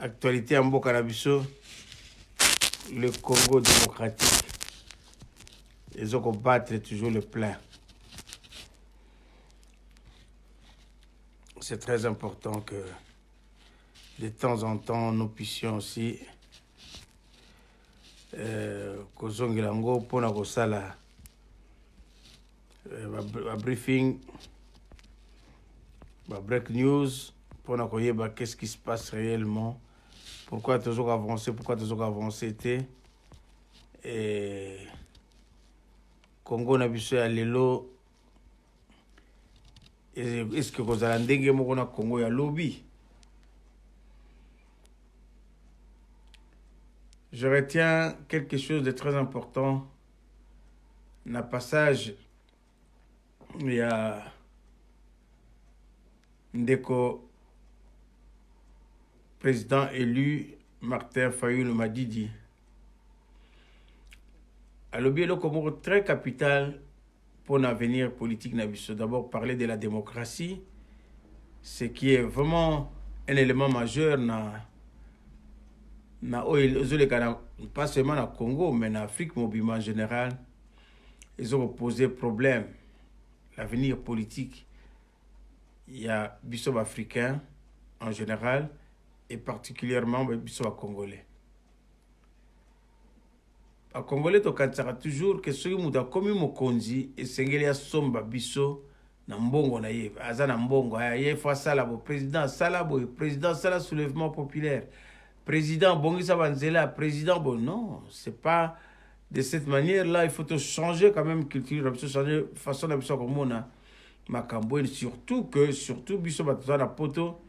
Actualité en mboka na biso, le Congo démocratique. Ils ont combattre toujours le plein. C'est très important que de temps en temps nous puissions aussi kozongelango pona kosala ba briefing, ba break news pona koyeba qu'est-ce qui se passe réellement, pourquoi toujours avancer, et Congo na biso ya lelo est-ce que kozala ndenge moko na Congo ya lobby. Je retiens quelque chose de très important. Na passage, il y a Ndeko, président élu, Martin Fayulu Madidi. À lobby, le Congo très capital pour l'avenir politique. D'abord, parler de la démocratie, ce qui est vraiment un élément majeur pas seulement au Congo, mais en Afrique mobile en général. Ils ont posé problème. L'avenir politique, il y a Bissau africain en général et particulièrement Bissau congolais. A Congolais, tu as toujours que ceux qui ont commis Mokonzi et Sengelia Somba Bissau na mbongo na ye. Aza na mbongo, ye fois Salabo, président Salabo, président Sala soulèvement populaire. Président Bongisa Banzela, président bon, non, c'est pas de cette manière-là. Il faut changer quand même culture, changer façon d'habiter comme on a Makambo, surtout Bissau Batouza poto.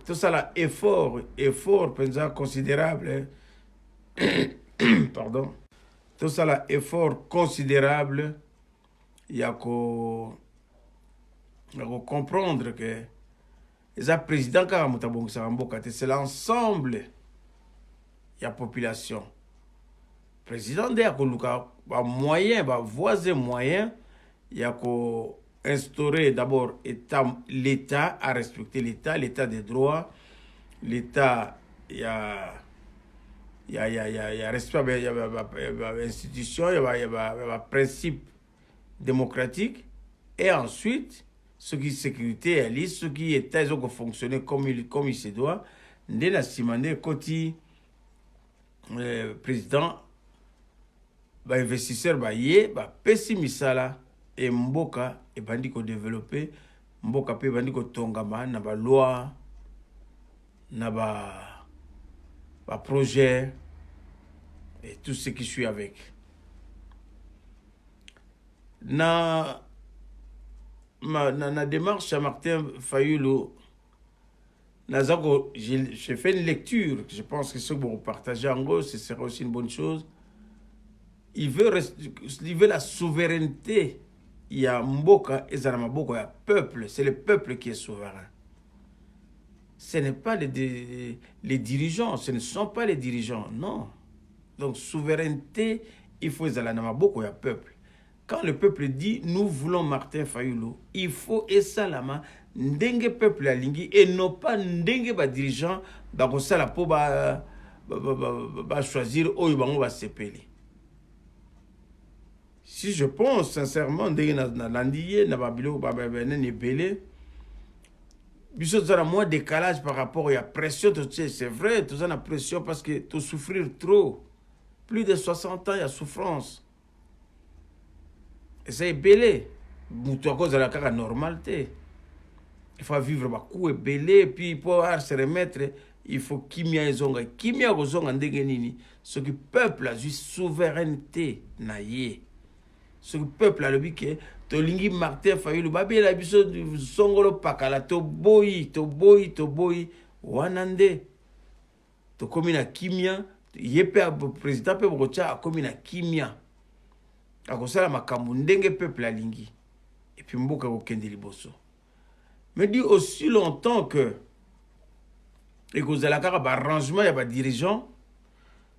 Tout ça là, effort, pensant considérable. Pardon. Tout ça là, effort considérable. Il y a qu'à comprendre que les présidents c'est l'ensemble de la population. Président de la moyen, voisin moyen, il y a qu'à instaurer d'abord l'État, à respecter l'État des droits, l'État, il y a respect, il y a institution, il y a principe démocratique, et ensuite, ce qui est sécurité, ce qui est ils ont fonctionné comme il se doit, dès la simandé, côté président, investisseur, pessimisala, et mboka, et bandi ko développer, mboka pe bandi ko tongama, na ba loi, na ba projet, et tout ce qui suit avec. Na démarche à Martin Fayulu, j'ai fait une lecture, je pense que ce que vous partagez en gros, ce serait aussi une bonne chose. Il veut la souveraineté. Il y a Mboka et Zanamaboko, il y a peuple, c'est le peuple qui est souverain. Ce n'est pas les dirigeants, ce ne sont pas les dirigeants, non. Donc, souveraineté, il faut Zanamaboko, il y a peuple. Quand le peuple dit « nous voulons Martin Fayulu », il faut esalama ndenge peuple a lingi et non pas ndenge ba dirigeant ba kosala po ba choisir oyo bango ba sepeli. Si je pense sincèrement ndenge na landiye na babilo ba ne belé biso zara moins décalage par rapport à la pression, c'est vrai, tout ça na pression parce que tu souffrir trop. Plus de 60 ans il y a souffrance. Et c'est belé. Moutou à cause de la normalité. Il faut vivre beaucoup et belé, puis pour se remettre, il faut kimia et zonga. Kimia et zonga ndengenini. Ce que le peuple a juste souveraineté naïe. Ce que le peuple a le bique, Tolingi Martin Fayulu, babi la biso songolo pakala, to boyi, wanande. To komina kimia, yepe président pe brocha a komina kimia. Akosala makambo ndenge peuple alingi et puis mboka kokende liboso. Mais dit aussi longtemps que et kozala kaka ba arrangement ya ba dirigeant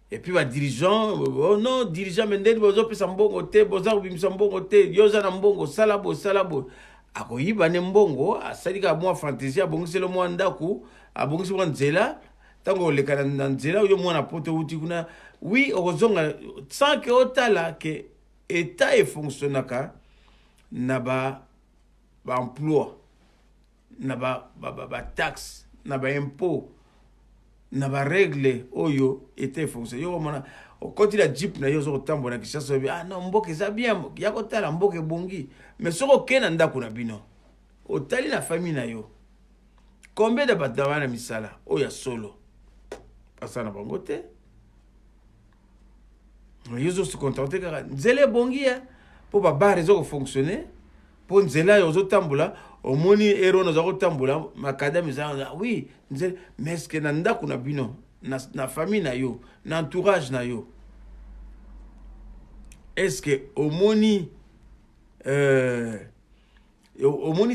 et puis ba dirigeant oh non dirigeant mendeli bozo pesa mbongo te boza kubimisa mbongo te yoza na mbongo salabo akoyiba ne mbongo asalika mwa fantaisie abongiselo mwa ndaku abongisi mwa nzela ntango oleka na nzela oyo mwana poto uti kuna oui okozonga sans que otala ke état efonctionnaka na emploi na taxe na impôt na règle oyo état efonctionne yo mona okoti la jeep na yo zo kotambola na Kinshasa ah non mboka eza bien ya kotala mboka ebongi mais soko okena ndako na bino otali na famille na yo combien de bato bana misala oyo ya solo pasana bango te yo zo se contenter kaka nzela ebongi ya po babare ezo kofonctionne po nzela yo ozotambola omoni ero naza kotambola makadame eza oui nzela mais est-ce que na ndako na bino na famille na yo na entourage na yo est-ce que omoni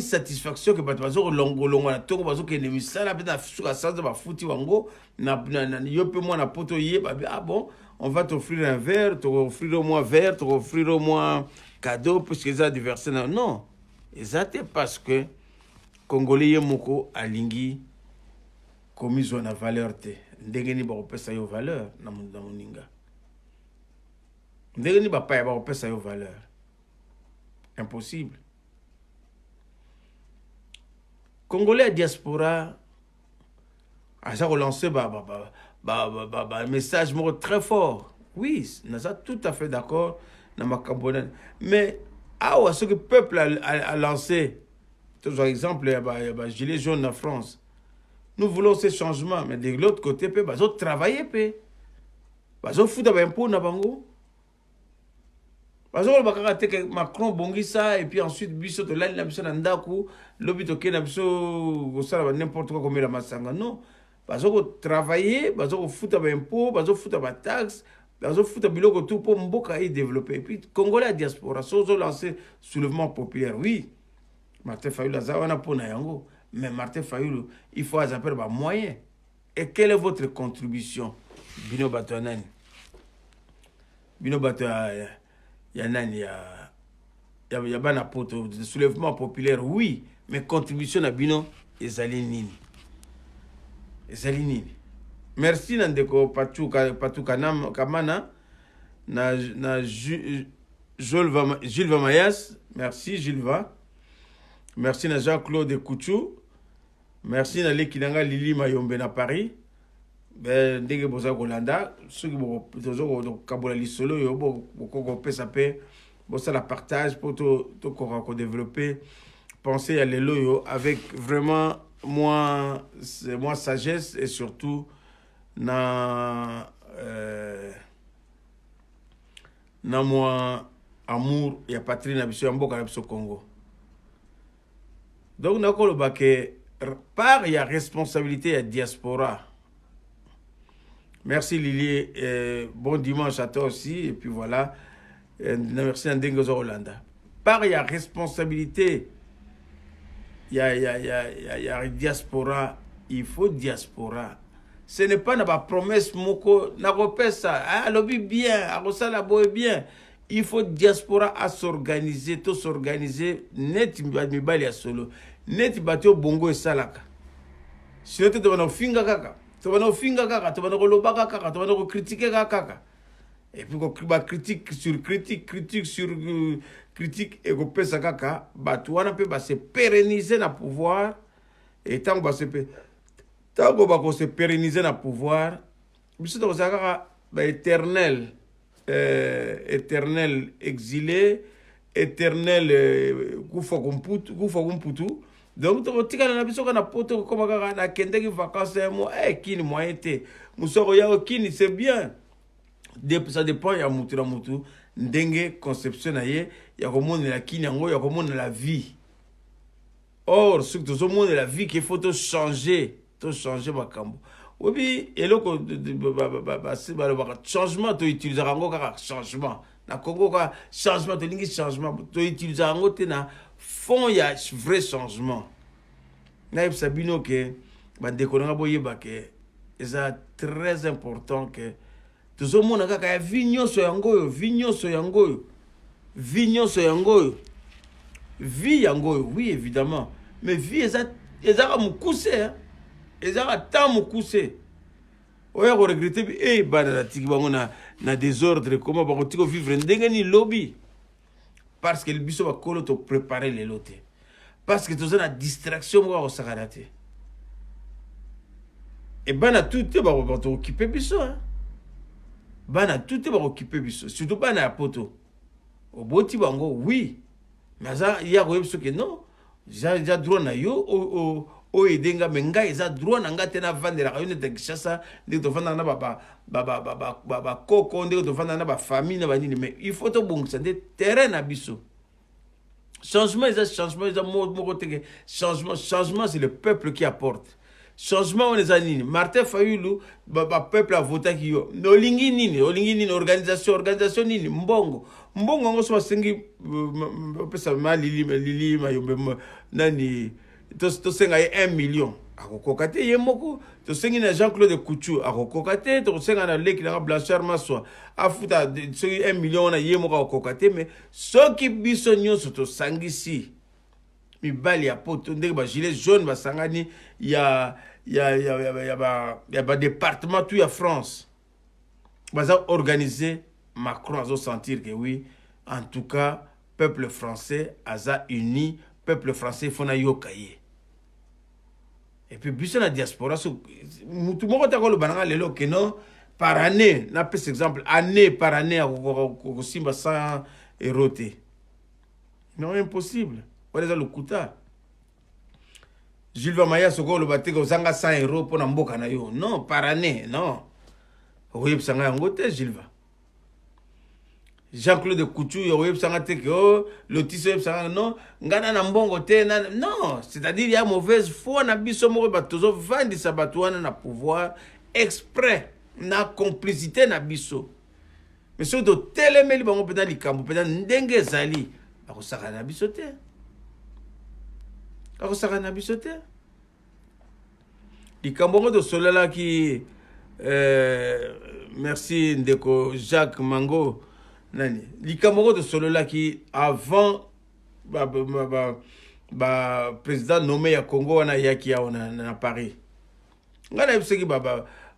satisfaction que bato bazo kolongolonga na tongo bazo kende misala pe na suka sanza bafuti wango na yo pe mwana poto yeba ah bon on va t'offrir un verre, t'offrir au moins verre, t'offrir au moins cadeau puisque ils ont diversé non exact parce que congolais yemoko alingi commis na valeur te ndenge ni ba kopesa yo valeur na moninga ndenge ni ba pa ba kopesa yo valeur impossible. Congolais à diaspora a relancé un message très fort. Oui, nous sommes tout à fait d'accord dans ma cambonade. Mais ce que le peuple a lancé, par exemple, il y a Gilets jaunes en France. Nous voulons ces changements, mais de l'autre côté, ils vont travailler. Ils vont foutre un impôt dans Bango. Parce que Macron bongi ça et puis ensuite biso to la biso na ndaku lobito ke na biso ko sala n'importe quoi comme la masanga non parce que travailler parce que fouta ba impôt parce que fouta ba taxe parce que fouta biloko tout pour mboka et développer et puis congolais à diaspora sozo lancer soulèvement populaire oui Martin Fayulu azawana pona yango mais Martin Fayulu il faut appeler ba moyen et quelle est votre contribution bino batonani bino bato il y a bana poto soulèvement populaire oui mais contribution à bino ezali nini merci nandeko patu kanam kamana na Jules Vamayas merci Jules Va merci na Jean-Claude Kouchou merci na Lekinanga Lili Mayombe na Paris ben ndenge boza kolanda soki bozo kabola lisolo yo boko pesa pe bosa la partage pour to ko développer penser à l'élo avec vraiment moi sagesse et surtout na moi amour ya patrie na biso ya mboka na biso Congo donc nakoloba ke part ya responsabilité ya diaspora. Merci Lili, bon dimanche à toi aussi, et puis voilà, merci Ndengozo Rolanda. Par il y a responsabilité, il y a diaspora, il faut diaspora. Ce n'est pas la promesse moko, na repère ça, ah lobby bien, à la boy bien. Il faut diaspora à s'organiser, tout s'organiser, net mi bali à solo, net batio bongo et salaka. Sinon tu dois finga kaka. Tu vas nous finga kaka, tu vas nous roloba kaka, tu vas nous critiquer kaka. Et puis quand critique sur critique et qu'on pèse kaka, bah tu vas pas se pérenniser dans pouvoir et tant que se pérenniser dans pouvoir, monsieur donc ça éternel exilé, éternel kufa kumputu. Donc, tu as un abisso qu'on a poto comme un kende qui vacances moi kini moyen te musoro ya kini c'est bien ça dépend ya mutu na mutu ndenge conception na ye ya komona la kini yango ya komona la vie or surtout au monde la vie qu'il faut tout changer makambo obi eloko changement to utiliser yango kaka changement na Congo ka changement to lingi changement to utiliser yango te na fond ya vrai changement na sabino que ba dekonanga boyeba que c'est très important que tout le monde kaka vignon so yango vie yango oui évidemment mais vie eza mukuse ezaka tant mokuse oya koregrete bana na tiki bango na désordre comment bakotiki vivre ndenge ni lobi parce que biso bakolo to préparer lelo te parce que toza na distraction moko akosakana te et bana tout te bato-occupe biso bana tout te bato-occupe biso surtout bana ya poto oboti bango oui mais aza ya koyebi soki non ja droit na yo oyo edenga me ngai eza droit na ngai te navandelaka yo nete Kinshasa ndenge tovandaka na bakoko ndenge tovandaka na bafamille na banini mais il faut tobongisa nde terrain na biso changement eza moko teke changement c'est le peuple qui apporte changement wana eza nini Martin Fayulu peuple avotaki yo olingi nini organisation nini mbongo yango so basengi opesa lili mayombe nani tosenga ye 1 million akokoka te ye moko tosengi na Jean-Claude Coutu akokoka te tosenga na leki na Blanchard Maswa afuta soki 1 million wana ye moko akokoka te mais soki biso nyonso tosangisi mibali ya poto ndenge ba gilet jaune basangani ya département tout ya France baza organiser Macron azo sentir que oui en tout cas peuple français aza uni peuple français fona yokaye et puis biso na diaspora so mutu moko ta ko lo bananga lelo que non par année na par exemple année par année ko simba 100 euros te non impossible on est dans le kuta Jules Vamaya soko lo bateka ozanga 100 euros pour na mboka na yo non par année non oui sanga yango te Jules Jean-Claude Coutu yoyebisanga te que lotisi yoyebisanga non ngana na mbongo te non c'est-à-dire il y a mauvaise foi na biso moko batozo vandisa bato wana na pouvoir exprès na complicité na biso mais surtout telemeli bango pena likambo pena ndenge ezali akosaka na biso te likambo ngo tosolela ki merci ndeko Jacques Mango nani likambo de solo là qui avant président nommé ya Congo wana yaki ya na Paris ngana yebiseki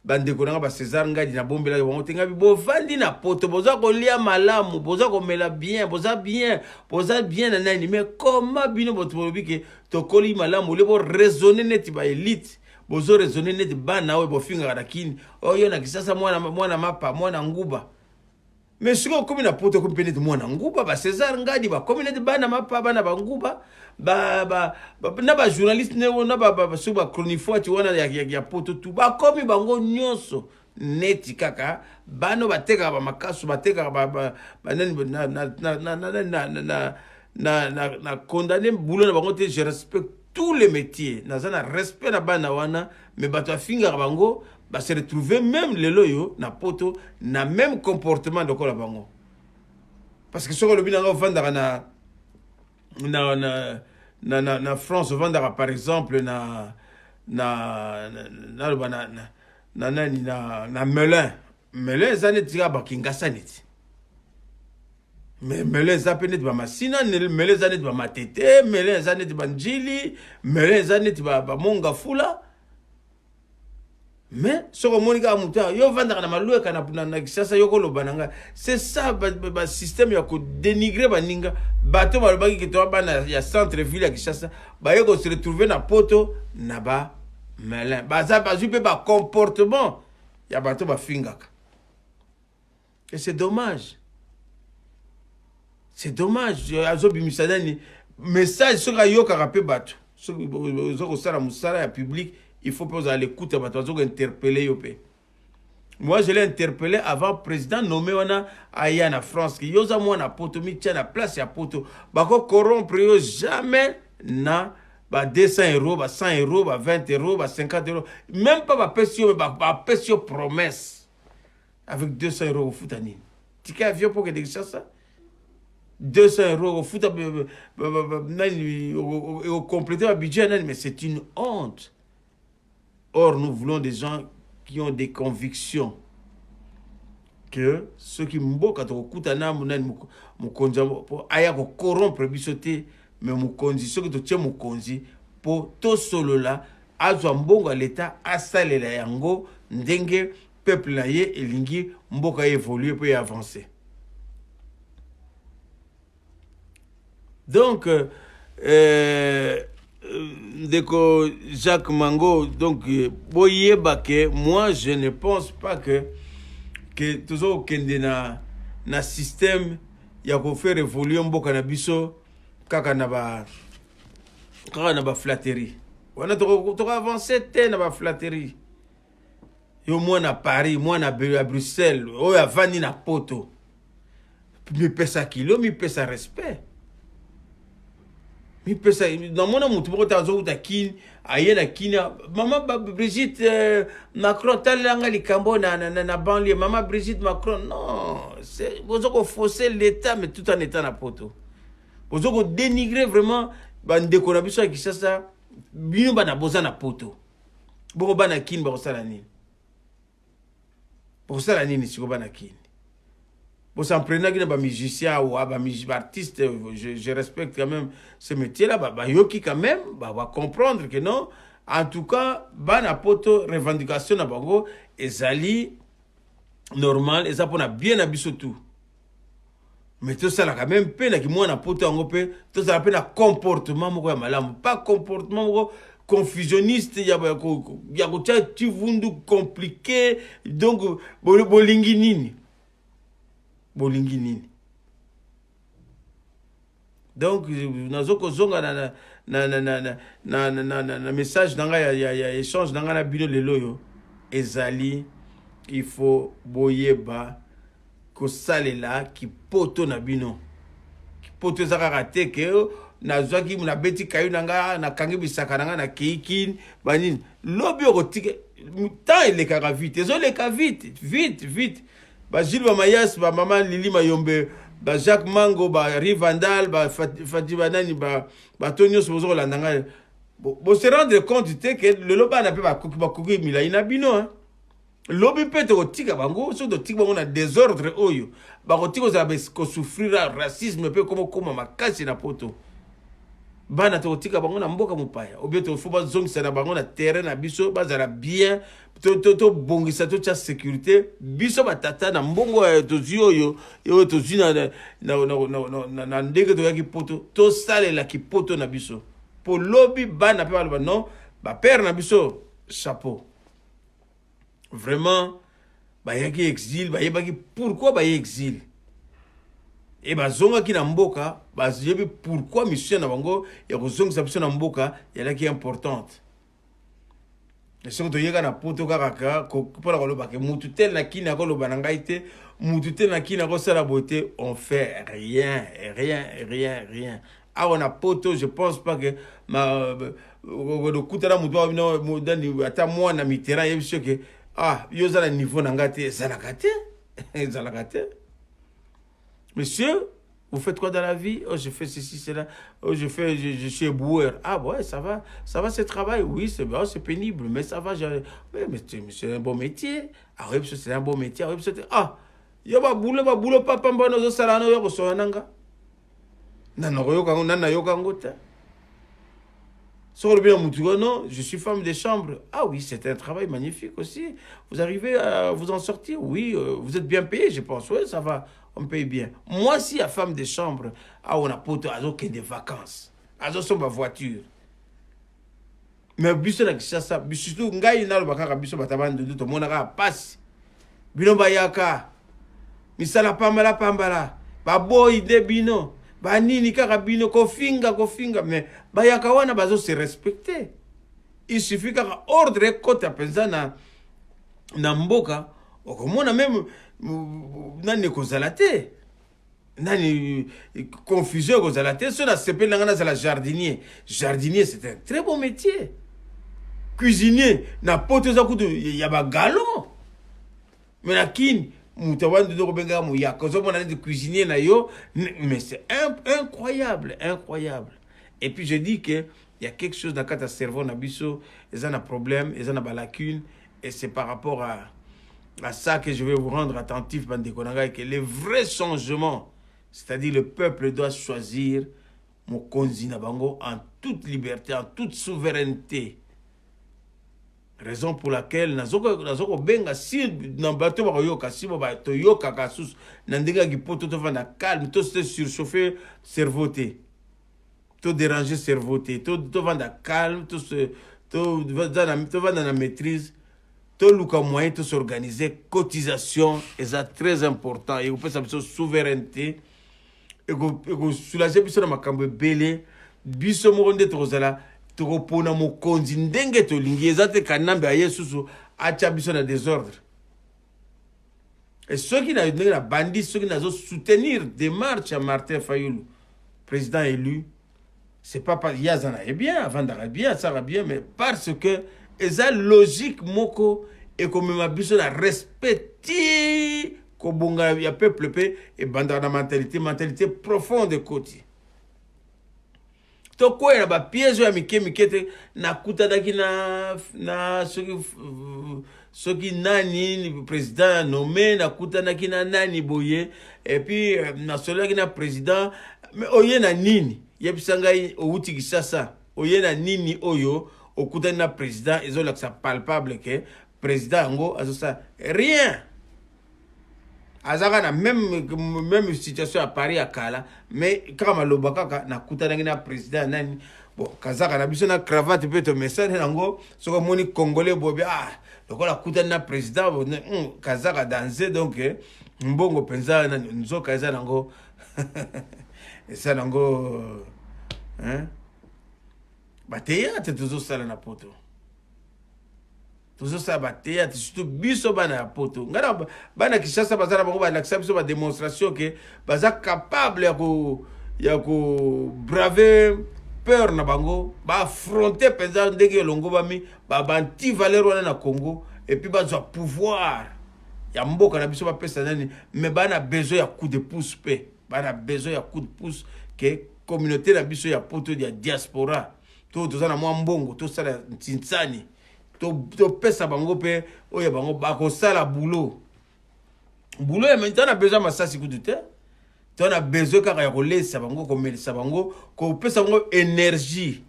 bandeko nanga ba César Ngadi na bombela bango tenga bo vandi na poto boza kolia malamu boza komela bien boza bien na nani mais comment bino botolobi ke tokoli malamu le bo raisonner net ba élite bozo raisonner net ba na we bo finga rakini oyo na Kisasa mwana mapa mwana nguba mais si on comme na poto comme pénètre mwana nguba ba César Ngadi ba communauté bana mapa bana ba nguba na ba journaliste ne na ba so ba chroniqueur ti wana ya poto tu ba komi bango nyonso neti kaka bano bateka ba makasu bateka ba nani na condamner boulot na bango te je respecte tous les métiers na zana respect na bana wana mais bato afinga bango ba se retrouver même les loyo na poto na même comportement de la bango parce que sur le bin nga vendre na France vendre par exemple na Melun zane tira ba Kinshasa neti mais Melun zapene ba masina Melun zane ba matete Melun zane ba njili Melun zane ba monga fula. Mais ce que Monica Mouta, yo vendre na maloué na Kinshasa yoko lo bananga. C'est ça ba système ya ko dénigrer baninga. Bato ba baki ki to bana ya centre ville ya Kinshasa, ba yoko se retrouver na poto na ba Melun. Ba za ba jupe ba comportement ya bato ba fingaka. Et c'est dommage. C'est dommage. Azo bimisadani message sur yoka rapé bato. Sur ko sala musala ya public. Il faut pas aller écouter interpeller yopé. Moi je l'ai interpellé avant président nommé wana aya na France qui yoza moi na poto mi tia na place ya poto bako corrompre yo jamais na ba 200 euros ba 100 euros ba 20 euros ba 50 euros même pas ba pesio promesse avec 200 euros au foot anine. Ticket avion pour que de ça 200 euros au foot au compléter le budget mais c'est une honte. Or, nous voulons des gens qui ont des convictions. Que ceux qui m'ont kutana mukonzi pour aya ko corrompre bisoté mais mukonzi ceux qui te tient mukonzi pour to solo là azwa mbongo l'état asalela yango ndenge peuple na ye elingi mboka évoluer pour avancer. Donc ndeko Jacques Mango, donc boyeba que moi je ne pense pas que toujours kende na système ya ko faire évoluer mboka na biso kaka na ba flatterie. On a avancé na ba flatterie. Yo moi na Paris, moi na Bruxelles, o ya vandi na poto. Mi pesa kilo, mi pesa respect. Mi pesa dans mon amour tu peux zo ta kin, aye na kina, maman Brigitte Macron talanga likambo na banlieue, maman Brigitte Macron non, c'est vous avez faussé l'état mais tout en étant na poto. Vous avez dénigré vraiment bandeko na biso ya Kinshasa, bino bana boza na poto. Boko bana kin ba kosala nini? Pour ça, si vous avez pour s'en prendre un musicien ou un artiste, je respecte quand même ce métier-là, yoki quand même, va comprendre que non. En tout cas, bana poto revendication na bango, ezali normal, et ça pour bien abisso tout. Mais tout ça, quand même, peine qui moi na poto en gopé, tout ça, la peine à comportement, moko ya malamu, pas comportement, moko confusionniste, il y a tu vundu compliqué, donc bolingi nini. Donc nazoko zonga na message nanga ya échange nanga na bino lelo yo ezali il faut boyeba ko salela ki poto na bino ki poto zaka raté que nazwaki na beti kayu nanga na kangi bisaka nanga na kikin banini lobi okotike temps elekaka vite ezoleka vite ba Gilles ba Mayas ba maman Lili Mayombe ba Jacques Mango ba Rivandal ba Fatima Nani ba Tonio Sobozo la nanga bo se rendre compte que le loba na pe ba koki mila ina bino hein lobi pete otika bango so do tika bango na désordre oyo ba kotiko za ko souffrir racisme pe comme makasi na poto bana to tika bango na mboka mupaya obieto fo ba zongisa na bango na terrain na biso bazala bien to bongisa to cha sécurité biso batata na mbongo to zioyo yo to zina na ndenge to yaki poto to sale la ki poto na biso po lobby bana pe ba non ba père na biso chapeau vraiment ba yaki exil ba yebaki pourquoi ba exil. Et bazonga ki na mboka bazebi pourquoi mission na bango ya kozongisa biso na mboka yala ki importante. Et ce que tu yega na poto kaka pour la koloba ke mutu tel na kina koloba na ngai te mutu tel na kina ko sala beauté on fait rien. Ah on a poto je pense pas que ma do kutara mutu wa no dani ata moi na mitera yebi que ah yo za na niveau na ngate zalakate. Monsieur, vous faites quoi dans la vie? Oh, je fais ceci, cela. Oh, je suis éboueur. Ah, ouais, ça va, c'est travail. Oui, c'est pénible, mais ça va. Mais c'est un bon métier. Ah, oui, c'est un bon métier. Ah, il y a boulot, papa, mbano, salano, yo, soananga. Nana, yokangota. Non, je suis femme de chambre. Ah oui, c'est un travail magnifique aussi. Vous arrivez à vous en sortir? Oui, vous êtes bien payé, je pense. Oui, ça va. On paye bien. Moi, si la femme de chambre, on a pas des vacances. Azo sont ma voiture. Mais biso na kisasa, biso ngai na lobaka biso batabande de to monaka passe. Bino bayaka. Misala pambala. Ba boy de bino. Ba nini kaka bino kofinga mais bayaka wana bazo se respecter. Il suffit kaka ordre kota penza na mboka, okomona même nani kozala te nani confusion kozala te so na sepela ngana za la jardinier c'est un très bon métier cuisinier na poto za kutu ya ba galon mais na kin mutawandi do benga mu ya kozo mona de cuisinier na yo mais c'est incroyable et puis je dis que il y a quelque chose dans kata cerveau na biso ils ont un problème ils ont une lacune et c'est par rapport à ça que je vais vous rendre attentif, Bande Konanga, et que les vrais changements, c'est-à-dire le peuple doit choisir Mokonzi Nabango en toute liberté, en toute souveraineté. Raison pour laquelle nazoko benga si na bato ba yoka si ba to yoka kasus na ndinga gipoto to vanda calme to se surchauffer cerveau te to déranger cerveau te to vanda calme to vanda na maîtrise to luka moyen to s'organiser cotisation est très important et vous peut sa souveraineté et go soulager biso na makambo belé biso mo nde tozala tokopona mokonzi ndenge tolingi eza te kanambe ya yesusu atia biso na désordre et soki na ndenge na bandi soki nazo soutenir démarche ya Martin Fayulu président élu c'est pas parce yazana est bien avant d'ara bien ça va bien mais parce que eza logique moko et comme ma biso na respecter ko bonga ya peuple pe et banda na mentalité profonde côté to ko na ba piège ya mike te na kutanaki na soki nani président nommé na kutanaki na nani boye et puis na solaki na président mais oye na nini yebisanga outi kisasa oye na nini oyo okutani na président ezola que ça palpable que président ngo azosa rien azaka na même situation à Paris à Kala mais kama lobaka na kutanaki na président nani bon kazaka na biso na cravate peut to message nango soko moni congolais bobi lokola kutani na président kazaka danser donc mbongo penza na nzoka eza nango eza nango hein bateya te tozosala na poto tozosala bateya te surtout biso bana ya poto ngana bana Kinshasa bazala bango balakisa biso ba démonstration que baza capable ya ko braver peur na bango ba affronter penza ndenge longo bami ba banti valeur wana na Congo et puis bazwa pouvoir ya mboka na biso ba pesa nani mais bana besoin ya coup de pouce pe bana besoin ya coup de pouce que communauté na biso ya poto ya diaspora to tozana mwa mbongo to sala ntinsani to pesa bango pe oya bango bako sala boulot ya maintenant na besoin masasi coup de terre to na besoin kaka ya kolesa bango komelisa bango ko pesa bango énergie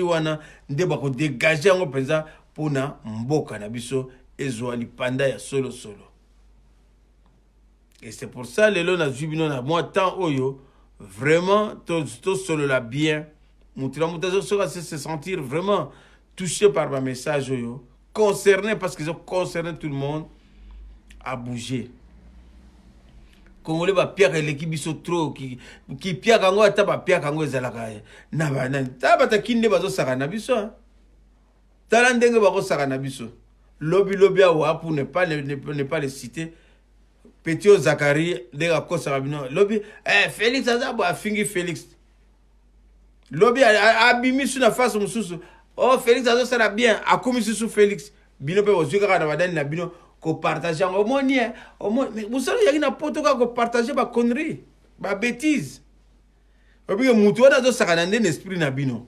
wana nde bako dégager yango penza pona mboka na biso ezwa lipanda ya solo et c'est pour ça lelo na jubino na moi temps oyo vraiment to solo la bien moutila moutazo sera se sentir vraiment touché par ma message oyo concerné parce qu'ils ont concerné tout le monde à bouger Congolais ba piaka l'équipe biso trop qui piaka ngo ata ba piaka ngo ezalaka na bana ta bata kinde bazo saka na biso tala ndenge bako saka na biso lobby awa pour ne pas le citer Petio Zakari de la Kosa Rabino lobby Félix Azabo a fingi Félix lobby a bimi sur la face mususu oh Félix Azo sera bien a commis sur Félix bino pe ozuka na badani na bino ko partager au moins mais vous savez il y a une poto ko partager ba connerie ba bêtise obi mutu wana zo saka na ndene esprit na bino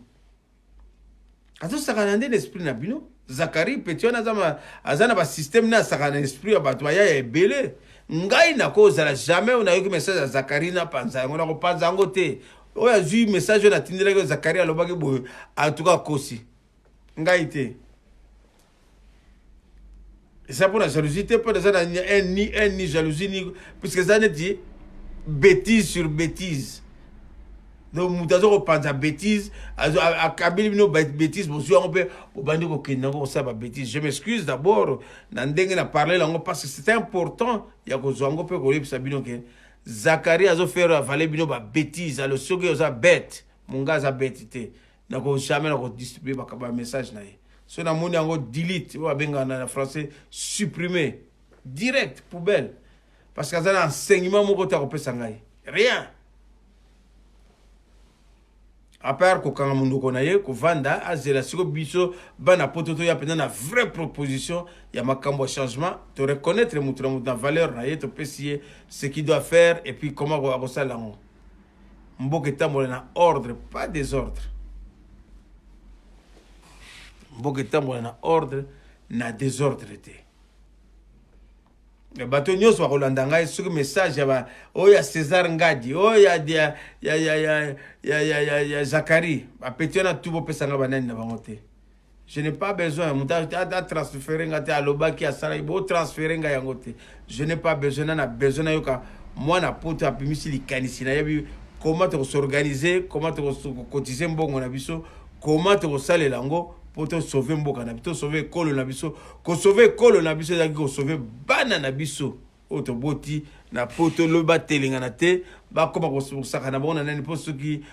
azo saka na ndene esprit na bino Zakari Petio na azana ba système na saka na esprit ya bato ya ebele ngai na ko zala jamais on a eu message à Zakari na panza on a ko panza ngo te o ya ju message na tindela ko Zakari alobaki bo en tout cas kosi ngai te et ça pour la jalousie te pour ça ni jalousie ni puisque ça ne dit bêtise sur bêtise donc mutazo ko panza bêtise a kabili bino bêtise bo on peut bandi ko kenda ko ça ba bêtise je m'excuse d'abord na ndenge na parler lango parce que c'est important ya ko zongo pe ko lepisa bino ke Zakari azo faire avaler bino ba bêtise alors ce que ça bête mon gars za bête te na ko jamais na ko distribuer ba message na ye so na moni yango delete wa benga na français supprimer direct poubelle parce que ça na enseignement moko ta ko pesa ngai rien à part ko kanga mundu ko na ye ko vanda azela siko biso bana pototo ya pena na vraie proposition ya makambo changement te reconnaître mutu na valeur na ye to pesier ce qu'il doit faire et puis comment ko sala ngo mboke tambola na ordre pas désordre mboke tambola na ordre na désordre te le bateau nyos wa kolanda ngai sur message ya oya César Ngadi oya ya Zakari ba petiona tubo pesa nga banani na bango te Je n'ai pas besoin. Je transférer à l'obaki à Sara. Transférer à Yangote. Je n'ai pas besoin. On a besoin de moi na poto apimisi likanisi na yebi comment te s'organiser, comment te cotiser mbongo na biso, comment te saler lango pour te sauver mboka na biso, sauver kolo na biso, ko sauver kolo na biso ya ko sauver bana na biso. Oto boti na poto lo batelinga na te ba koma ko saka na bona nani po soki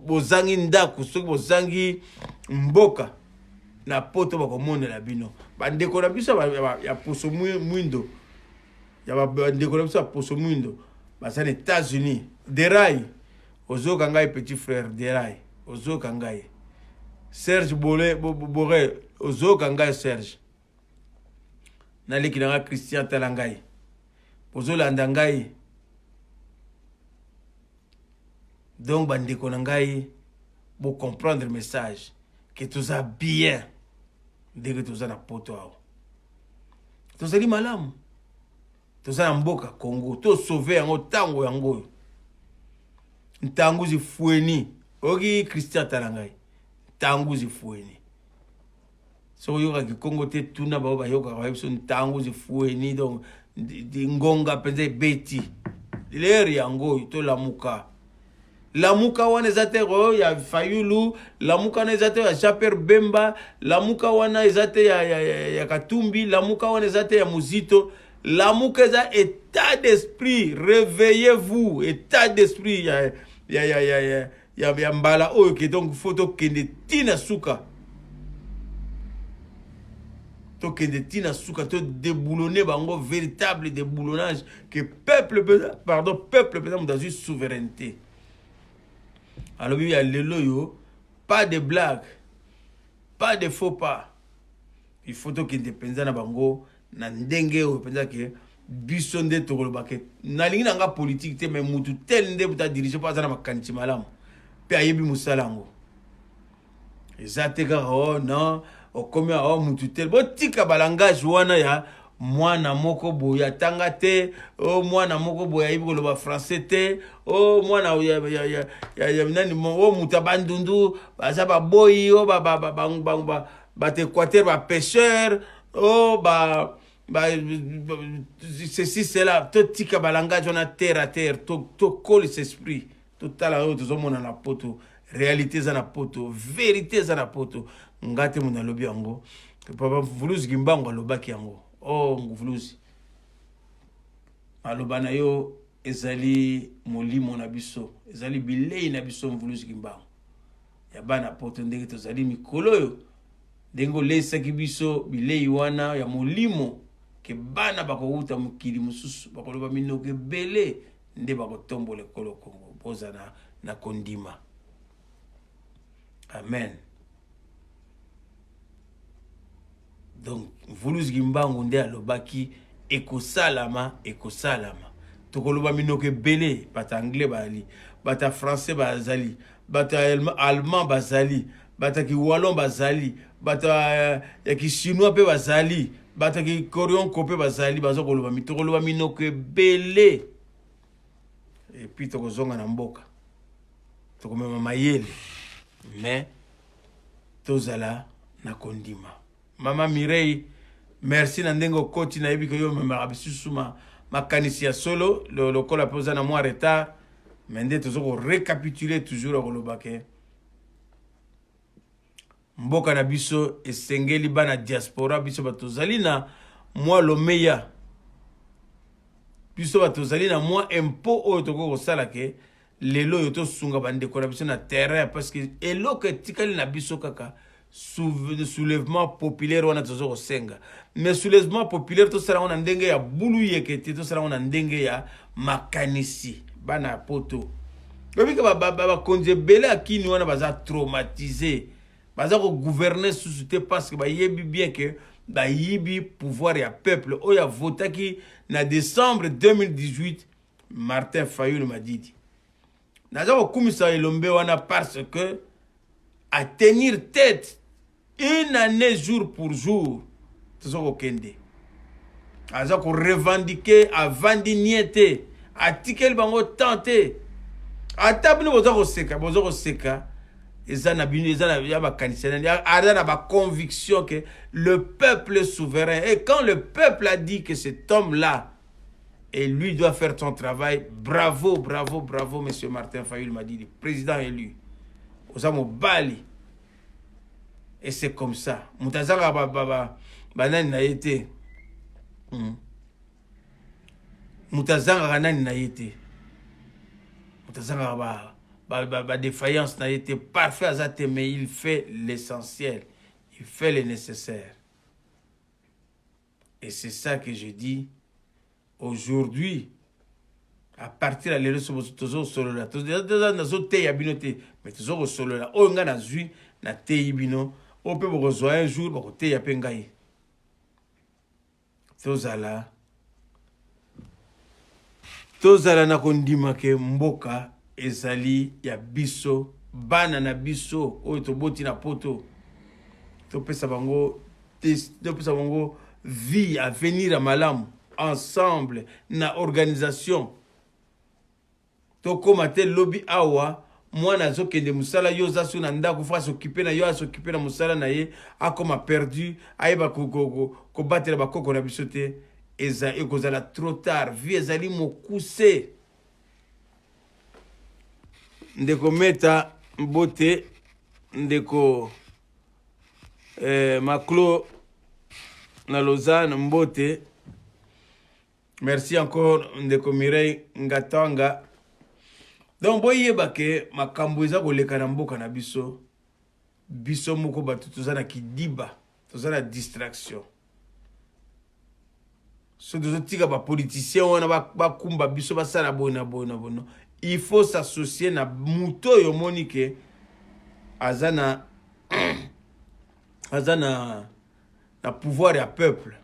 bozangi ndako soki bozangi mboka na poto ba komona la bino bandeko na biso ya poso mwindo ya bandeko na biso ya poso mwindo basa les États-Unis Derai ozo kangai petit frère Derai ozo kangai Serge Boré ozo kangai Serge naleki na Christian Talangai ozo landa ngai donc bandeko na ngai pour comprendre le message que tout ça bien dès que tout ça na poto ao tout ça li malamu tout ça na mboka Congo to sauver yango tango yango ntangu zifueni oki Christian Talangai tangu zifueni so yoka ki Congo te tuna ba yoka ba biso ntangu zifueni donc di ngonga penze beti leri yango to lamuka lamuka wana ezate ya Fayulu lamuka wana ezate ya Japer Bemba lamuka wana ezate ya Katumbi lamuka wana ezate ya Muzito lamuka eza état d'esprit réveillez-vous état d'esprit ya mbala oyo ke donc photo kende tina suka to kende tina suka to déboulonner bango véritable déboulonnage que peuple peuple dans une souveraineté. Alors il y a le loyo, pas de blagues, pas de faux pas. Il faut que indépendance na bango na ndenge o penza ke biso nde to koloba ke na lingi nga politique te mais mutu tel nde buta diriger pas na makanti malamu. Pe ayebi musalango. Ezate ka oh non, o komi o mutu tel bo tika balangage wana ya mwana moko boya tanga te o mwana moko boya yibi koloba français te o mwana ya nani o mutabandundu baza ba boyi o ba Équateur ba pêcheur o ceci cela to tika balangage on a terre à terre to colle cet esprit total a to zomona na poto réalité za na poto vérité za na poto ngate mona lobi yango papa vuluzi gimbango lobaki yango oh nguvuluzi aloba na yo ezali molimo na biso ezali bilei na biso mvuluzi kimbango ya bana poto ndenge tozali mikolo yo dengo lesaki biso bilei wana ya molimo ke bana bakouta mukili mususu bakoloba minoke ebele nde bakotombola ekolo Kongo boza na kondima. Amen. Donc vuluzi kimbango nde alobaki ekosalama tokoloba minoke ebele bata anglais bali bata français bazali bata allemand bazali bata ki wallon bazali bata ya ki chinois pe bazali bata ki coréen pe bazali bazo koloba mitokoloba minoke ebele et puis tokozonga na mboka tokomema mayele mais tozala na kondima. Mama Mireille, merci na ndengo koti na yebi ko yo memaka bisusu makanisi ya solo le kola posa na moi retard mais nde tozoko récapituler toujours kolobake mboka na biso esengeli bana diaspora biso batozali na moi lomeya biso batozali na moi impôt oyo toko kosala ke lelo yo to sunga bandeko na biso na terrain parce que eloko etikali na biso kaka soulèvement populaire wana tozo senga mais soulèvement populaire to sala wana ndenge ya bulu yekete to sala wana ndenge ya makanisi bana poto bobika ba konje bele akini wana baza traumatisé baza ko gouverner sous te parce que ba yebi bien que ba yibi pouvoir ya peuple o ya votaki na décembre 2018 Martin Fayulu m'a dit naza ko kumisa elombe wana parce que à tenir tête une année jour pour jour tozoko kende aza ko revendiquer avant niete article bango tenter atabino bozoko seka Ils ont la conviction que le peuple est souverain. Et quand le peuple a dit que cet homme-là, et lui doit faire son travail, bravo, bravo, bravo, M. Martin Fayulu m'a dit, président élu. Osamo Bali. Et c'est comme ça. Moutazanga banani na été. Moutazanga nani na été. Moutazanga défaillance n'a été parfait à Zate, mais il fait l'essentiel. Il fait le nécessaire. Et c'est ça que je dis aujourd'hui. À partir de l'élection, toujours solo là. Toujours dans te yabinote, mais toujours solo là. Oh nga na zui na te yibino. On peut vous rejoindre un jour, vous te yapengai. Tozala na kondima ke mboka ezali ya biso bana na biso oyo toboti na poto topesa bango vie à venir à malamu ensemble na organisation tokoma te lobby awa mwana azokende musala yo za so na ndako fa s'occuper na yo a s'occuper na musala na ye akoma perdu ayeba ko batela bakoko na biso te eza ekozala trop tard vie ezali mokuse ndeko Meta Mbote ndeko Maclo na Lausanne Mbote. Merci encore ndeko Mireille Ngatanga. Donc boyeba ke makambo eza koleka na mboka na biso biso moko batu tozana kidiba tozana distraction. So tika ba politiciens wana bakumba biso basala bona. Il faut s'associer na muto yo monike azana na pouvoir ya peuple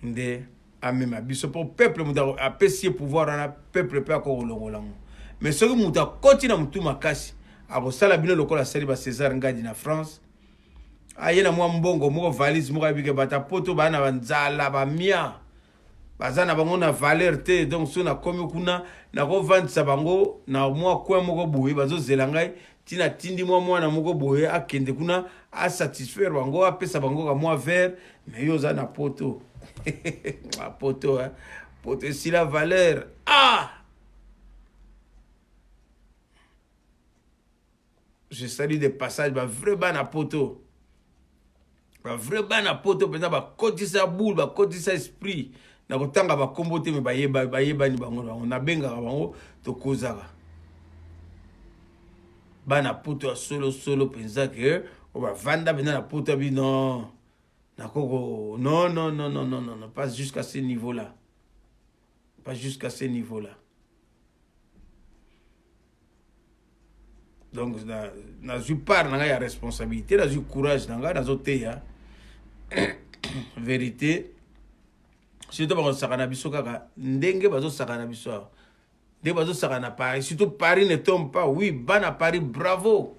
nde amema biso pour peuple muta apesi pouvoir na peuple pe ko longolango mais soki muta koti na mutu makasi akosala bino lokola sali ba César Ngadi na France ayena mwa mbongo moko valise moko abike bata poto bana banzala bamia bazana bango na valeur te donc so na komi kuna na ko vendre bango na mwa kwa moko boye bazo zelangai tina tindi mwa na moko boye akende kuna a satisfaire bango apesa bango ka mwa vert mais yo za na poto a poto hein poto si la valeur je salue des passages ba vraiment na poto ba vraiment na poto pena ba kotisa boule ba kotisa esprit na kotanga ba kombo te me bayeba ni bango na benga bango to kozaka bana poto solo penza que on va vendre maintenant la poto bi non na koko non pas jusqu'à ce niveau là donc na je parle na ya responsabilité na je courage na zoteya vérité surtout ba sakana biso kaka ndenge bazo sakana biso ndenge bazo sakana Paris surtout Paris ne tombe pas oui bana Paris bravo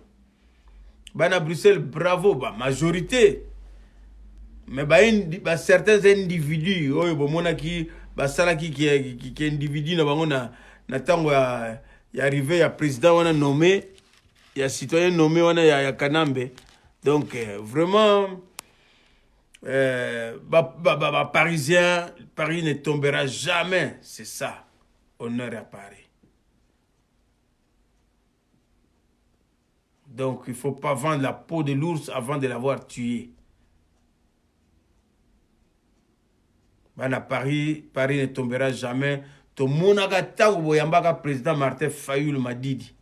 bana Bruxelles bravo ba majorité mais ba certains individus oyo bomona ki basala ki individu na bango na tango ya arrivé ya président wana nommé ya citoyen nommé wana ya Kanambe donc vraiment Parisien, Paris ne tombera jamais, c'est ça. Honneur à Paris. Donc il ne faut pas vendre la peau de l'ours avant de l'avoir tué. Paris ne tombera jamais. To monaka tango boyambaka président Martin Fayulu m'a dit.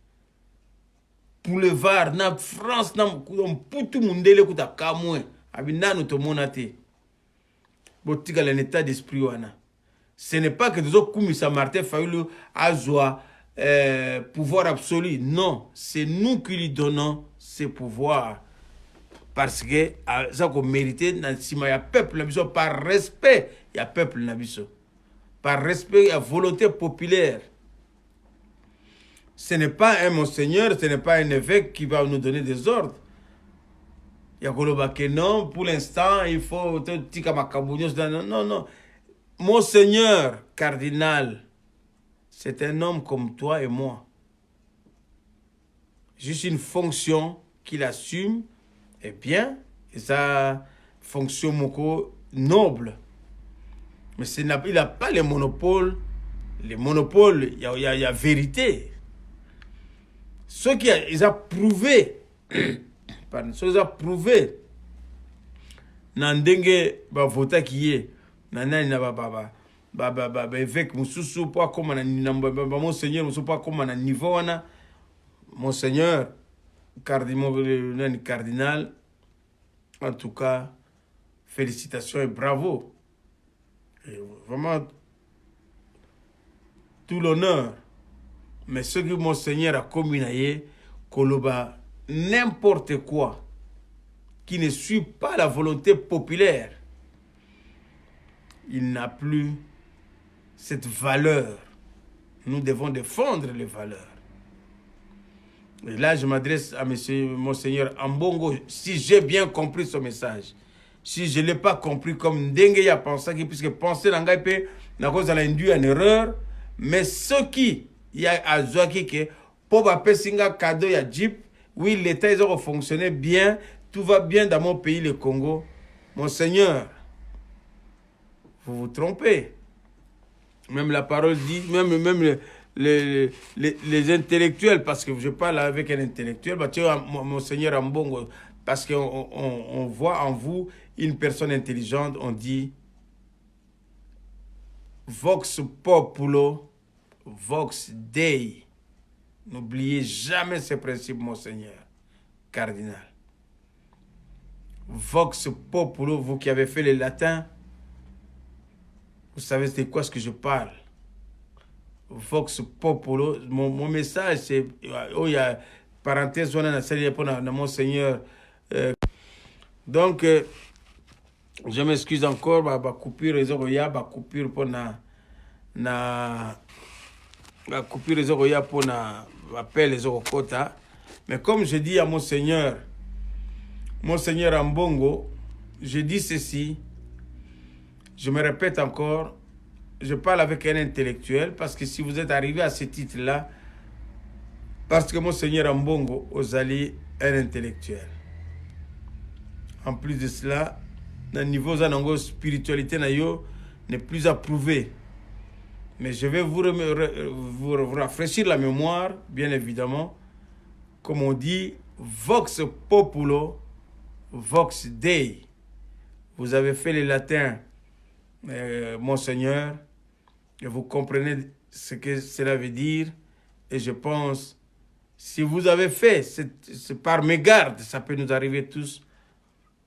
Pour le VAR, na France, na putu mundele kuta kamwe. Abinano to monate. Botika l'état d'esprit wana. Ce n'est pas que nous kumisa Martin Fayulu azwa pouvoir absolu. Non, c'est nous qui lui donnons ce pouvoir. Parce que ça qu'on mérite dans sima ya peuple na biso par respect ya peuple na biso. Par respect ya volonté populaire. Ce n'est pas un monseigneur, ce n'est pas un évêque qui va nous donner des ordres. Que non, pour l'instant, il faut non. Monseigneur cardinal, c'est un homme comme toi et moi. juste une fonction qu'il assume, et bien, et sa fonction moko noble. Mais il n'a pas les monopoles. Les monopoles, il y a vérité. Ceux qui ils ont prouvé, pardon, ceux qui ont prouvé, Nandenge ba vota qui est, nanani na ba évêque mususu pas comme na monseigneur mususu pas comme na niveau wana monseigneur cardinal, en tout cas félicitations et bravo, et vraiment tout l'honneur. Mais ce que monseigneur a communiqué, koloba n'importe quoi qui ne suit pas la volonté populaire, il n'a plus cette valeur. Nous devons défendre les valeurs. Et là, je m'adresse à monseigneur Ambongo, si j'ai bien compris son message. Si je ne l'ai pas compris comme Ndengue a pensé, puisque penser dans l'IP, n'a pas induit en erreur, mais ce qui y a à Zouaki, que pour un cadeau, il y a Jeep, oui, l'État, ils ont fonctionné bien, tout va bien dans mon pays, le Congo. Monseigneur, vous vous trompez. Même la parole dit, même les intellectuels, parce que je parle avec un intellectuel, bah, tu vois, monseigneur Ambongo, parce qu'on voit en vous une personne intelligente, on dit Vox Populo, Vox Dei. N'oubliez jamais ce principe, monseigneur cardinal. Vox Populo, vous qui avez fait le latin, vous savez c'est quoi ce que je parle. Vox Populo, mon message c'est, oh il y a parenthèse, on a essayé pour monseigneur. Donc, je m'excuse encore, bah coupure les oreilles, bah coupure pour na coupure les oreilles pour na appel les orokota. Mais comme je dis à monseigneur Ambongo, je dis ceci, je me répète encore, je parle avec un intellectuel, parce que si vous êtes arrivé à ce titre-là, parce que monseigneur Ambongo, vous allez un intellectuel. En plus de cela, le niveau de spiritualité n'est plus approuvé. Mais je vais vous rafraîchir la mémoire, bien évidemment. Comme on dit, Vox Populo, Vox Dei. Vous avez fait le latin, monseigneur, et vous comprenez ce que cela veut dire. Et je pense, si vous avez fait, c'est par mégarde, ça peut nous arriver tous,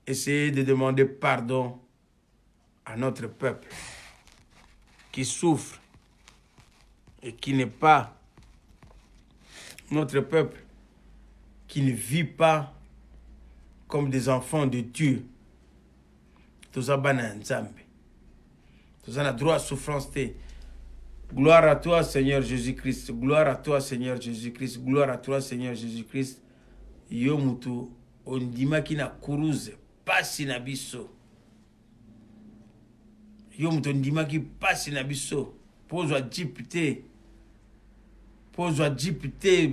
essayez de demander pardon à notre peuple qui souffre et qui n'est pas notre peuple, qui ne vit pas comme des enfants de Dieu. Tout ça, tout ça, a droit à souffrance. Gloire à toi, Seigneur Jésus-Christ. Gloire à toi, Seigneur Jésus-Christ. Gloire à toi, Seigneur Jésus-Christ. Yo mutu ondimaki na kuruze pasi na biso. Yo mutu ondimaki pasi na biso. Pozwa jipite. Pozwa jipite.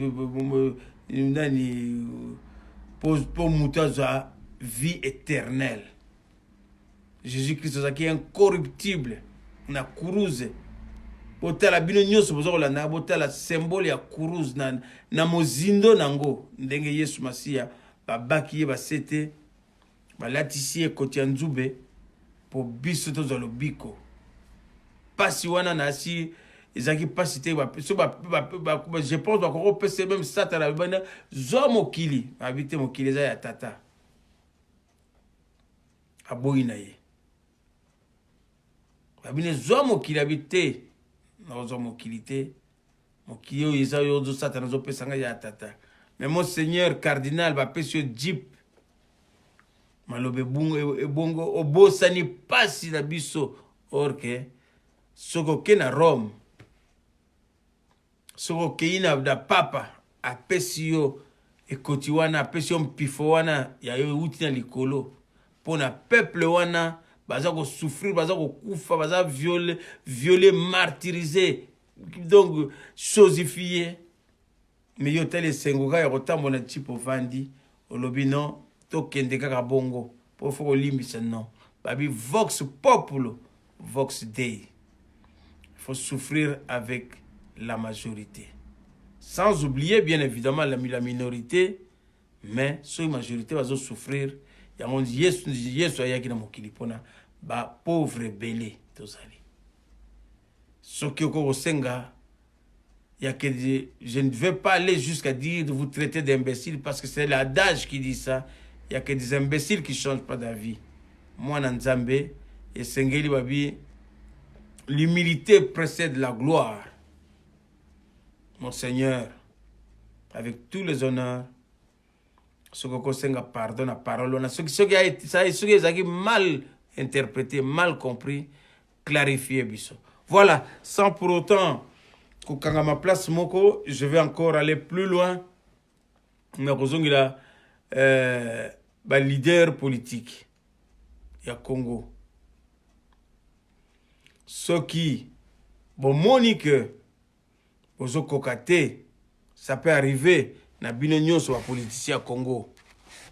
Nani. Pour mutu azwa vie éternelle. Jésus-Christ est incorruptible. Na kuruze. Botala bino nyoso bozola na botala symbole ya kuruz na mozindo nango ndenge Yesu Masia babaki ye basete balatisi ekoti ya nzube po biso tozwa lobiko pasi wana na si ezaki pasi te je pense bakoko pese même satana bana zo mokili abite mokili eza ya tata aboyi na ye babine zo mokili abite na mokilité mokili oyo eza yo zo satana zo pesanga ya tata. Mais monseigneur cardinal ba pesio jeep malobe bungo ebongo obosani pasi na biso orke soko ke na Rome soko ke ina da papa apesi yo ekoti wana apesi yo mpifo wana ya yo uti na likolo pona peuple wana baza ko souffrir, baza ko kufa, baza violer, martyriser, donc chosifier. mais yo tele sengoka ya kotambola tipo vandi olobi non tokende kaka bongo po fo kolimbisa non babi vox populo vox dei. Il faut souffrir avec la majorité, sans oublier bien évidemment la minorité, mais sur la majorité va souffrir. Il y a un yesu ayaki na mokili pona ba pauvre belé tozali soki oko senga. Il y a que je ne vais pas aller jusqu'à dire de vous traiter d'imbécile parce que c'est l'adage qui dit ça. Il y a que des imbéciles qui ne changent pas d'avis. Moi, Nzambe, et Sengeli Babi, l'humilité précède la gloire. Mon Seigneur, avec tous les honneurs, ce que Senga pardonne la parole. Ce qui a été mal interprété, mal compris, clarifié. Voilà, sans pour autant. Quand à ma place moko, je vais encore aller plus loin. Mais il a leader politique. Il y a Congo. Ceux qui, bon, monique, aux cocaté, ça peut arriver. Na binonio sur la politicien Congo.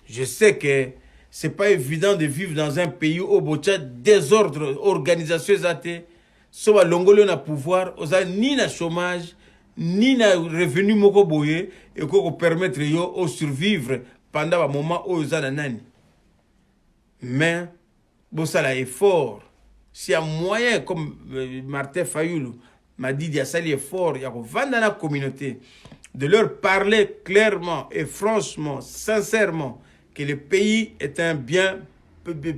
Je sais que c'est pas évident de vivre dans un pays où il y a désordre, organisation athée. Soit l'ongolais na pouvoir, osa ni na chômage, ni na revenu moko boye, et qu'on permettre yo au survivre pendant un moment où osa na nani. Mais, bon ça là effort. S'il y a moyen, comme Martin Fayoulou m'a dit, il y a ça l'effort, il y a vendre dans la communauté, de leur parler clairement et franchement, sincèrement, que le pays est un bien,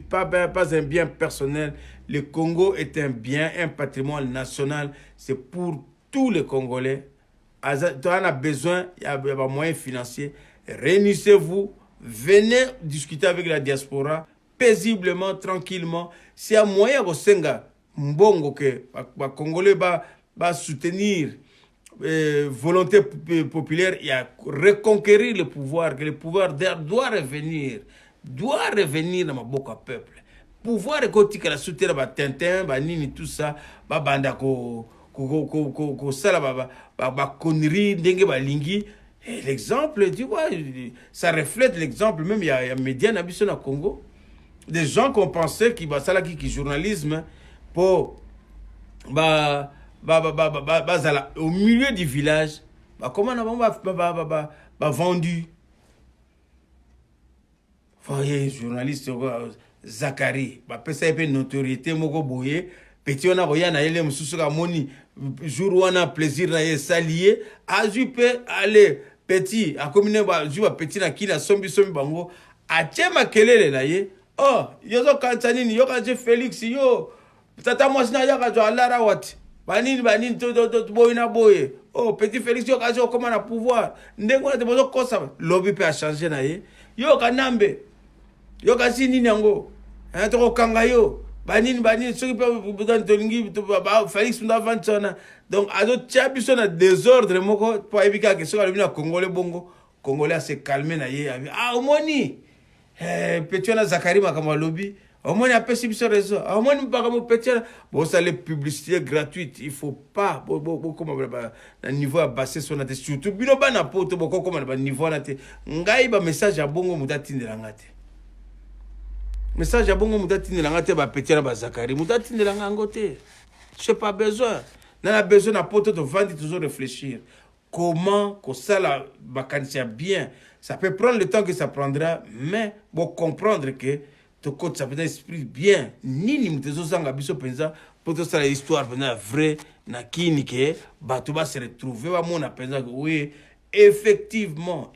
pas un bien personnel. Le Congo est un bien, un patrimoine national. C'est pour tous les Congolais. On a besoin, il y a des moyens financiers. Réunissez-vous, venez discuter avec la diaspora, paisiblement, tranquillement. S'il y a moyen au Senga, mbongo que les Congolais va soutenir volonté populaire, il y a reconquérir le pouvoir, que le pouvoir doit revenir dans ma boca peuple. Pouvoir écouter la soutenir ba Tintin, ba nini tout ça, ba banda ko sala ba connerie ndenge ba lingi. L'exemple, tu vois, ça reflète l'exemple même il y a médias na biso na Congo, des gens qu'on pensait qui basala qui journalisme pour au milieu du village, comment on va vendu. Voyez, journaliste Zachary, ça a une notoriété, moko boye, petit on a rien à aller, monsieur moni, jour où on a plaisir na s'allier, a peut aller petit, a communé jouer petit na qui la sombi bango, a tiema kelele na ye, oh, yozo kantanini, yo kaje Félix yo, tata moi sina yaka jo alara wat. Banini to boyina boye. Oh, petit Félix yo kaje comment na pouvoir. Ndengo na te bozo kosa, lobby peut changer na ye. Yo kanambe. Yo kasi nini yango. Hein to kanga yo. Banini ceux qui peuvent tolingi Félix munda vantona. Donc azo tia biso na désordre moko pour éviter que soit le Congolais bongo. Congolais se calmer na ye. Ah omoni. Petit na Zakari makama lobby. Au moins, il y a pas de réseau. Au moins, bon, ça, les publicités gratuites. Il ne faut pas, comme le niveau à basser sur notre surtout. Bino ba na poto, comme le niveau à notre. Ngai ba message à bongo mudatine de langate. Message à bongo mudatine de langate, ba petit na ba Zakari. Mudatine de langangote. Je n'ai pas besoin. N'a a besoin na poto de vendre, toujours réfléchir. Comment, que ça, la vacances bien. Ça peut prendre le temps que ça prendra, mais bon, comprendre que. To côté ça peut esprit bien ni mtezo zanga biso penza pour tout ça l'histoire pendant vrai na kini ke bato ba se retrouver ba mona penza oui effectivement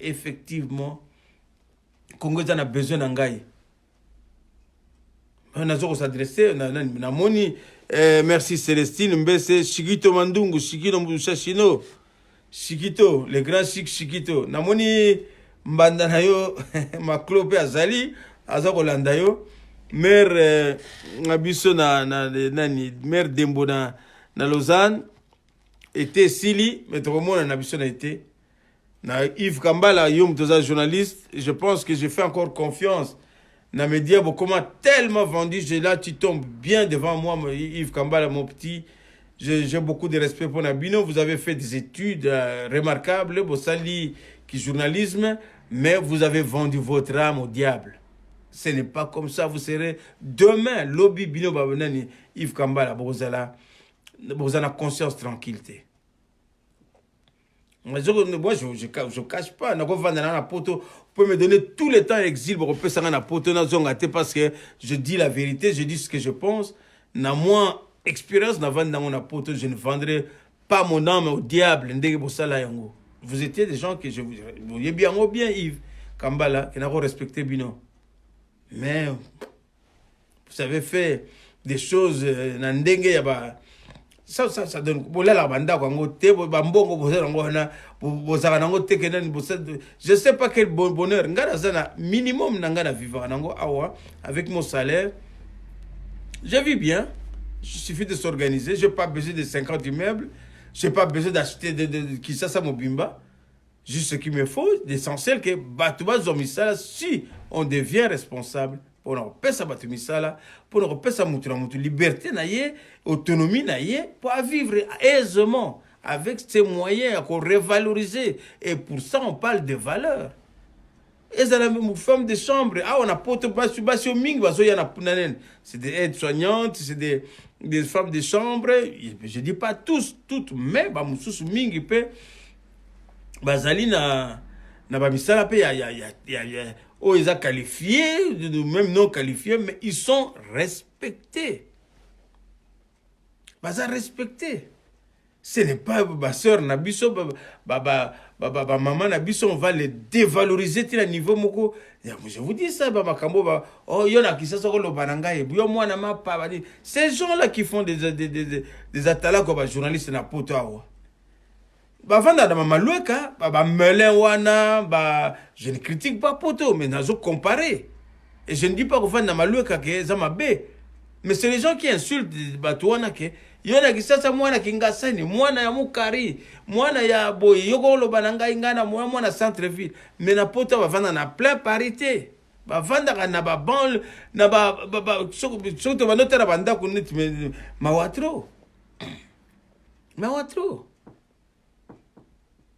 Congo a besoin d'angai on a zoko s'adresser na moni merci Célestine Mbese Shikito Mandungu Shikito Mbusha Shino Shikito le grand Shikito na moni mbanda na yo ma clope azali Azako landayo maire ngabiso na maire Dembo na Lausanne était Sili mais tout le monde na biso na été na Yves Kambala yom toza journaliste je pense que je fais encore confiance na média comment tellement vendu là tu tombes bien devant moi Yves Kambala mon petit j'ai beaucoup de respect pour Nabino. Vous avez fait des études remarquables, Bossali, qui journalisme, mais vous avez vendu votre âme au diable. Ce n'est pas comme ça. Vous serez demain, lobby Bino Babenani, Yves Kambala, vous avez conscience, tranquillité. Moi, je ne cache pas. Vous pouvez me donner tout le temps exil pour que je parce que je dis la vérité, je dis ce que je pense. Na moi expérience dans mon poto, je ne vendrai pas mon âme au diable. Vous étiez des gens que je vous voyez bien Yves Kambala, qui n'a pas respecté Bino. Mais vous avez fait des choses ça donne je sais pas quel bonheur minimum avec mon salaire je vis bien. Il suffit de s'organiser. Je n'ai pas besoin de 50 immeubles. Je n'ai pas besoin d'acheter de Kisasa Mobimba. Juste ce qu'il me faut, l'essentiel que Batouba Zomisala, si on devient responsable, pour nous repasser à Batoumisala, pour nous repasser à Moutouramutu, liberté, autonomie, pour vivre aisément avec ces moyens qu'on revaloriser. Et pour ça, on parle de valeurs. Et ça, la femme de chambre, on a pas de ming, c'est des aides-soignantes, c'est des femmes de chambre. Je dis pas tous, toutes, mais ming peut. Bazali na bamisala pe ils ont qualifié, même non qualifiés, mais ils sont respectés. Baza respectés. Ce n'est pas ma soeur Nabiso, maman Nabiso, on va les dévaloriser à niveau moko. Je vous dis ça, oh yona qui ça sort le bananga et moi na ma pas. Ces gens-là qui font des attaques comme journalistes na poto. Bavanda da malueka melin wana je ne critique pas poto mais nazo comparer et je ne dis pas que vanda malueka que za mabe mais c'est les gens qui insultent batouana que yona kisasa mwana kingasani mwana ya mukari mwana ya boy yoko lo bananga ingana mwana centre ville mais na poto bavanda na plein parité bavanda na ba banle na ba surtout banotera banda kunit mawatro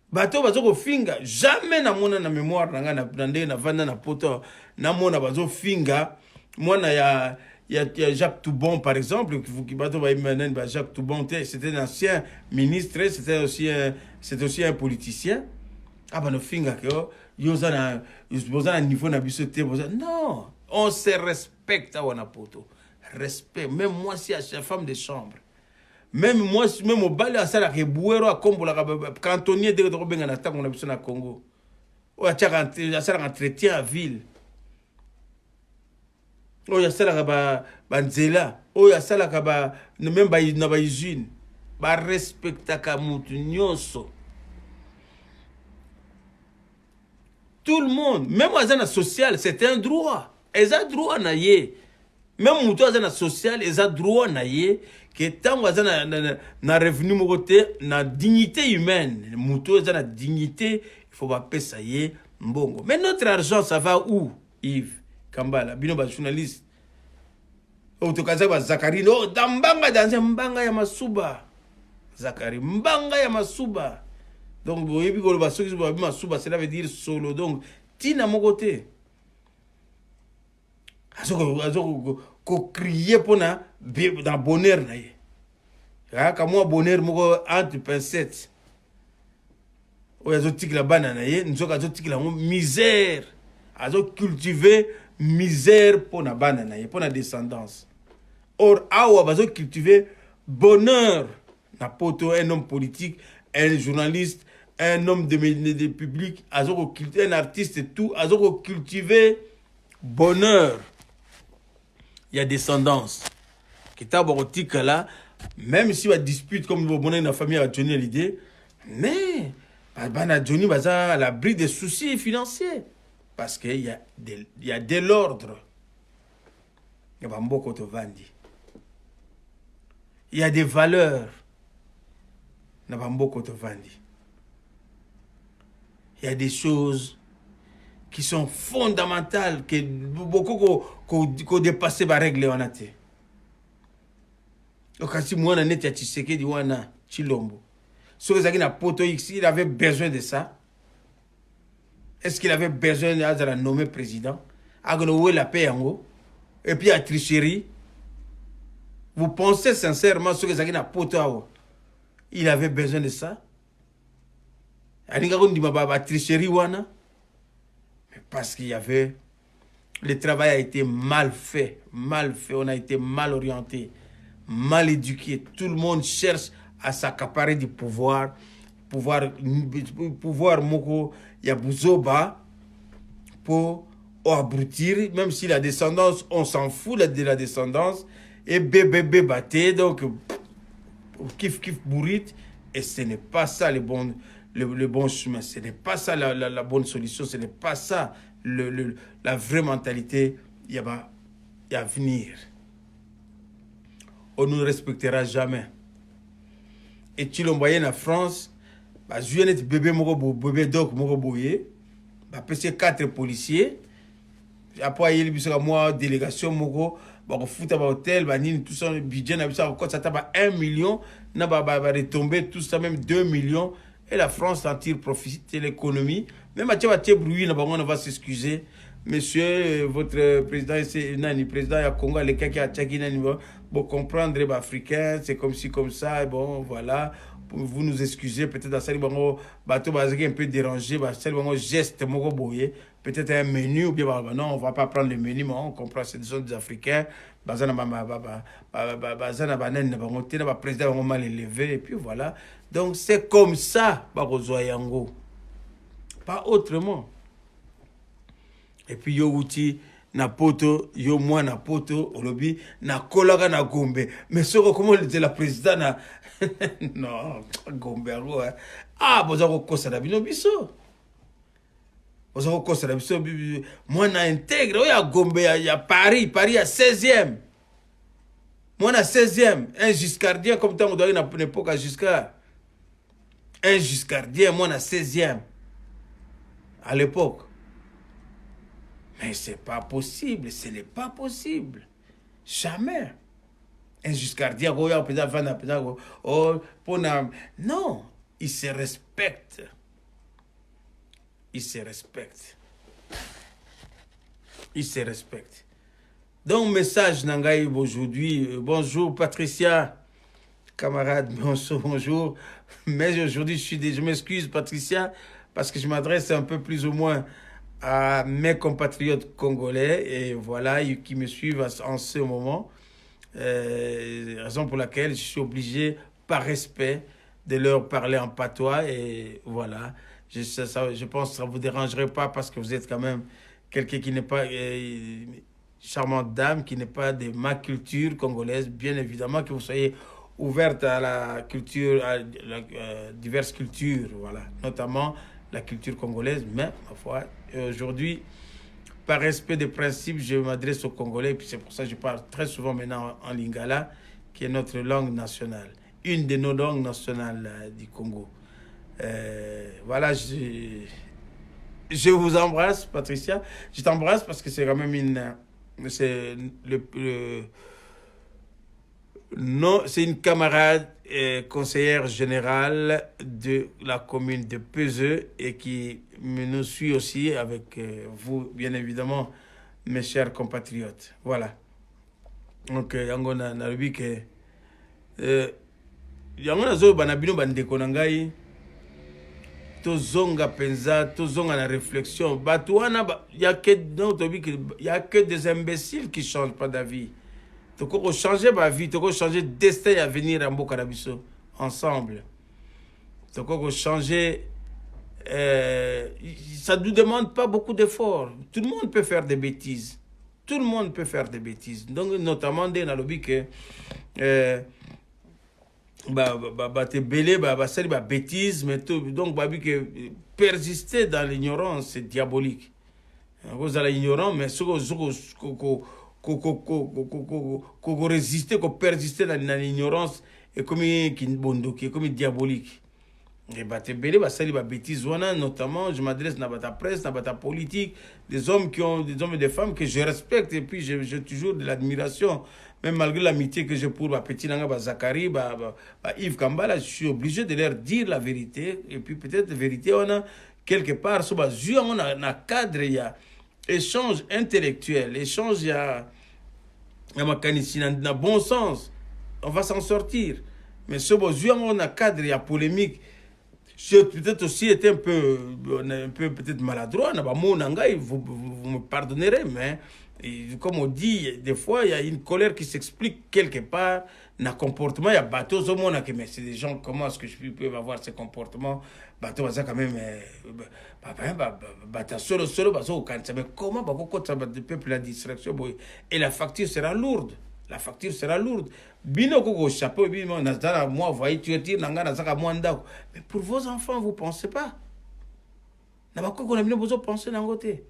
bato bazo finga jamais na mona na mémoire na ndenge na vanda na poto na mona bazo finga mwana ya Jacques Toubon par exemple qui bato ba imenen ba Jacques Toubon c'était un ancien ministre, c'était aussi un politicien no finga que yozana niveau na biso te non, on se respecte wana poto respect. Même moi si à la femme de chambre, même moi, même au bal, à ça, la rebouero, à combo, la cantonnier de Robin en attaque, on a besoin de Congo. Ou à ça, entretien à ville. Ou à ça, la banzela. Ou à ça, la même na usine. Ba respecta kamutu nyonso. Tout le monde, même à la social, c'est un droit. Ils ont droit na ye. Même moutou à la social, ils ont droit na ye. Que tant que na revenu mokote na dignité humaine muto za na dignité il faut pas payer mbongo. Mais notre argent ça va où Yves Kambala bino ba journaliste o to kaza ba Zakari no dambanga dans mbanga ya masuba Zakari mbanga ya masuba donc boyebi ko ba soki ba masuba cela veut dire solo donc tina mokote azoko ko crier pour na dans bonheur na ye comme moi bonheur moko entre pincettes o yazo tikla bana na ye nzoka azo tikla misère azo cultiver misère pour na bana na ye pour na descendance. Or awa bazo cultiver bonheur na poto un homme politique, un journaliste, un homme de public, azo cultiver un artiste et tout, azo cultiver bonheur. Il y a descendance. Qui là, même si on dispute comme vous dans la famille à Johnny l'idée, mais Johnny va à l'abri des soucis financiers parce qu'il y a de l'ordre. Il y a des valeurs. Il y a des choses qui sont fondamentales que beaucoup qu'on dépassé par règle en été. okasi mwana neti ya Tshisekedi wana Chilombo soki ezalaki na poto X il avait besoin de ça. Est-ce qu'il avait besoin de la nommer président agono la paix yango et puis à tricherie. Vous pensez sincèrement soki ezalaki na poto il avait besoin de ça? Alinga ko ndima ba tricherie wana. Mais parce qu'il y avait le travail a été mal fait, on a été mal orienté, mal éduqué. Tout le monde cherche à s'accaparer du pouvoir moko ya buzoba pour abrutir, même si la descendance, on s'en fout de la descendance, et bébé batté, donc kif bourrit, et ce n'est pas ça le bon chemin, ce n'est pas ça la bonne solution, ce n'est pas ça la vraie mentalité. Il y a venir. On ne respectera jamais. Et tu l'envoyais en France, je viens bébé bébé doc boye, PC 4 policiers. Après il y a moi délégation moko foot à hôtel tout ça budget na ça ça taba 1 million na retomber tout ça même 2 millions et la France en tire profit de l'économie. Même à bruit on va s'excuser. Monsieur, votre président, c'est le président du Congo, les cas qui a tchaki bon comprendre les Africains, c'est comme ci comme ça, et bon voilà, vous nous excusez peut-être dans ça bon bateau basé un peu dérangé, c'est bon geste moko boye, peut-être un menu ou bien non, on va pas prendre le menu, mais on comprend c'est des Africains, bazana banen bango tena ba président bango mal élevé et puis voilà. Donc c'est comme ça bakozwa yango. Pas autrement. Et puis yo uti na poto yo moi na poto olobi na kolaka na Gombe mais soko comment le la président na non Gombe bozako kosa na bino biso bozako kosa na biso moi na intègre oya Gombe ya Paris à 16e moi na 16e un Giscardien comme tant on doit na époque à Giscard un Giscardien moi na 16e à l'époque. Mais c'est pas possible, ce n'est pas possible. Jamais. Un Giscardien, non, il se respecte. Il se respecte. Il se respecte. Donc, message Nangaï aujourd'hui. Bonjour Patricia, camarade, bonjour. Mais aujourd'hui, je m'excuse Patricia, parce que je m'adresse un peu plus ou moins à mes compatriotes congolais et voilà qui me suivent en ce moment, raison pour laquelle je suis obligé par respect de leur parler en patois et voilà, je pense que ça ne vous dérangerait pas parce que vous êtes quand même quelqu'un qui n'est pas charmante dame, qui n'est pas de ma culture congolaise, bien évidemment que vous soyez ouverte à la culture, à diverses cultures, voilà, notamment la culture congolaise, mais ma foi, aujourd'hui, par respect des principes, je m'adresse aux Congolais, et puis c'est pour ça que je parle très souvent maintenant en lingala, qui est notre langue nationale, une de nos langues nationales du Congo. Voilà, je vous embrasse, Patricia. Je t'embrasse parce que c'est quand même non, c'est une camarade conseillère générale de la commune de Peseux et qui nous suit aussi avec vous, bien évidemment, mes chers compatriotes. Voilà. Donc, yango na lobi ke yango na zo banabino bandeko na ngai tozonga penza, tozonga na réflexion. Batouana, il y a que des imbéciles qui changent pas d'avis. Tu peux changer ma vie, tu peux changer le destin à venir à Mbokarabiso ensemble. Tu peux changer. Ça ne nous demande pas beaucoup d'efforts. Tout le monde peut faire des bêtises. Tout le monde peut faire des bêtises. Donc, notamment, dans le lobby que. T'es belé, c'est des bêtises, mais tout. Donc, persister dans l'ignorance, c'est diabolique. Vous allez ignorant, mais ce que qu'on résister, qu'on persister dans l'ignorance est comme diabolique. Et Batebele, ça les bêtises, notamment, je m'adresse à la presse, à la politique, des hommes et des femmes que je respecte et puis j'ai toujours de l'admiration. Même malgré l'amitié que j'ai pour petit Nanga, Zakari, Yves Kambala, je suis obligé de leur dire la vérité. Et puis peut-être la vérité, on a quelque part, on a un cadre, il y a échange intellectuel, échange, il y a un bon sens. On va s'en sortir. Mais ce on a un cadre, il y a polémique. J'ai peut-être aussi été un peu peut-être maladroit, vous me pardonnerez, mais comme on dit, des fois, il y a une colère qui s'explique quelque part, dans le comportement, il y a bateau, mais c'est des gens, comment est-ce que je peux avoir ces comportements, bateau, ça quand même, mais comment, le peuple, la distraction, et la facture sera lourde. La facture sera lourde. Bino koko chapeau, bino nazara moi voyez tu tires nanga nazaka mwanda. Mais pour vos enfants, vous pensez pas? Na ba koko na bino bozo penser nangote.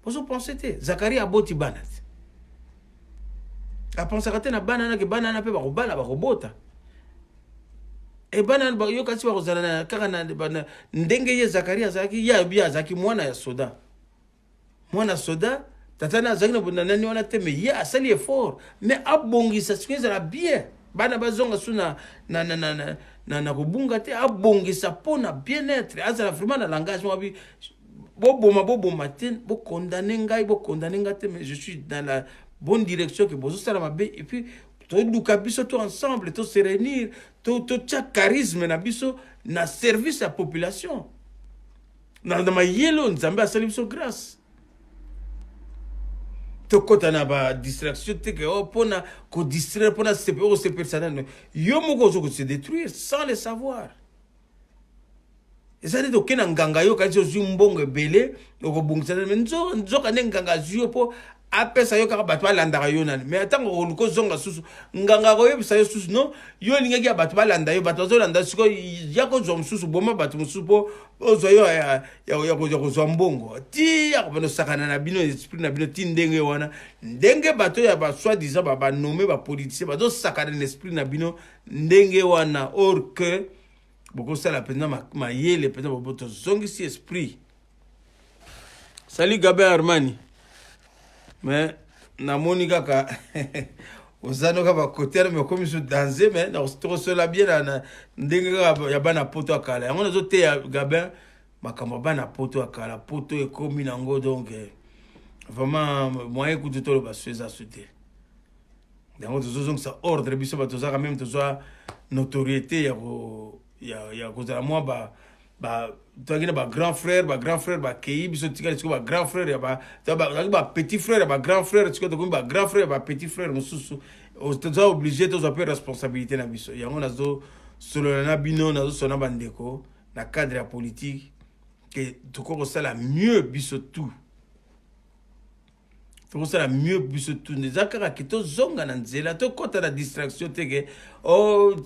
Bozo penser te. Zakari aboti banat. A penser kate na banana ke banana pe ba robala ba robota. E banana ba yo kasi ba rozana na kaka na ndenge ye Zakari azaki ya bia azaki mwana ya soda. Mwana soda tatana azakina bonanani wana te mais ya asali effort mais abongisa ce que ça bien bana bazonga suna na kubunga te abongisa pona bien-être azala vraiment na langage wabi boboma te bo condamner ngai te mais je suis dans la bonne direction que bozo sala mabe et puis to duka biso to ensemble to se réunir to tcha charisme na biso na service à population na ma yelo nzambe asali biso grâce. Tokota na ba distraction te que pona ko distraire pona se personnel yo moko zo se détruire sans le savoir. Et ça dit que nganga yo ka zo mbongo belé ko bongisa mais nzo ka nganga zo po apesa yo ka batwa landa yo nani mais attends ko luko zonga susu nganga ko yo bisa yo susu no yo lingaki batwa landa yo batwa zo landa siko ya ko zo susu boma batu musu po ozo yo ya ko zo mbongo ti ya ko no sakana na bino esprit na bino ti ndenge wana ndenge bato ya ba soi disant ba nommer ba politicien ba zo sakana l'esprit na bino ndenge wana or que beaucoup ça la peine ma yele peine boto zongi si esprit. Salut Gabin Armani. Mais na moni kaka ozano ka ba côté mais comme je danger mais na trop cela bien na ndenge ya bana poto akala yango nazo te ya Gabin makambo bana poto akala poto e komi nango donc vraiment moi écoute tout le bas ça sauter donc toujours ça ordre biso ba toza quand même toza notoriété ya cause la moi toi qui grand frère kei biso tika tu grand frère ya petit frère ya grand frère tu grand frère petit frère mususu tu obligé tu as responsabilité na biso yango nazo solo na bino nazo sona bandeko na cadre politique que tu ko ça la mieux biso tout tu ko ça la mieux biso tout les akara ki to zonga na nzela to kota la distraction teke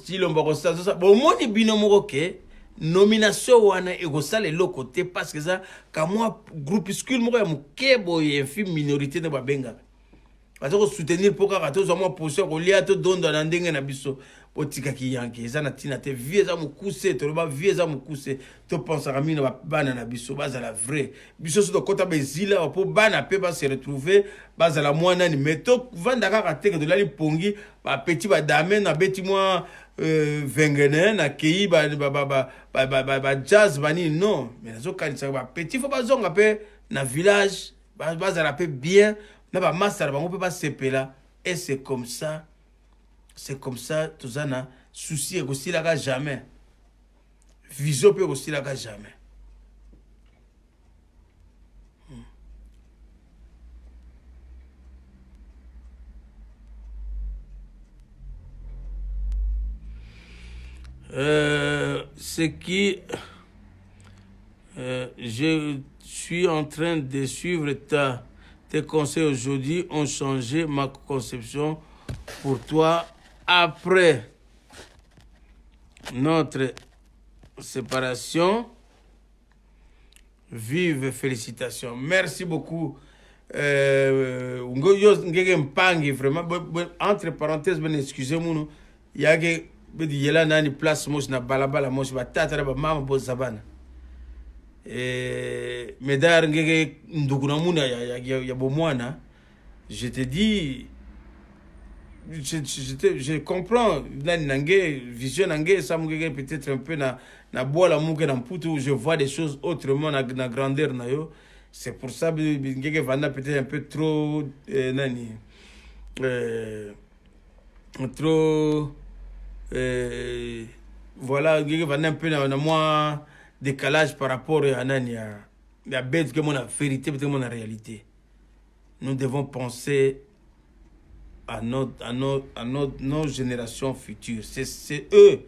ti lomba ko ça bon moni bino moko ke nomination wana egosala eloko te parce que ça ka moi groupuscule moko ya mokebo ya infime minorité ne babenga baza ko soutenir po kaka to zama position ko lia to dondo na ndenge na biso botika ki yanke eza na tina te vie za mukuse to ba vie za mukuse to pensa ka mina bana na biso baza la vrai biso so to kota bezila po bana pe ba se retrouver baza la mwana ni meto vanda kaka te de la lipongi ba petit ba dame na beti moi vengene na kei ba jazz bani non mais nazo kanisa ba petit faut ba zonga pe na village baza la pe bien na ba master bango pe ba sepela et c'est comme ça tout ça na souci aussi là jamais vision peut aussi là jamais. Ce qui je suis en train de suivre tes conseils aujourd'hui ont changé ma conception pour toi après notre séparation. Vive félicitations. Merci beaucoup. Vraiment entre parenthèses, excusez-moi, il y a que bedi yela nani place mosi na balabala mosi batata na bamama bozabana medar ngeke ndugu na muna ya bomwana. Je te dis, je comprends nani nange vision nange ça mungeke peut-être un peu na bola muke na mputu, je vois des choses autrement na grandeur na yo. C'est pour ça ngeke vanda peut-être un peu trop nani trop voilà ngeke vanda un peu na moi décalage par rapport à nani à bête que mon vérité peut-être mon réalité. Nous devons penser à nos générations futures. C'est eux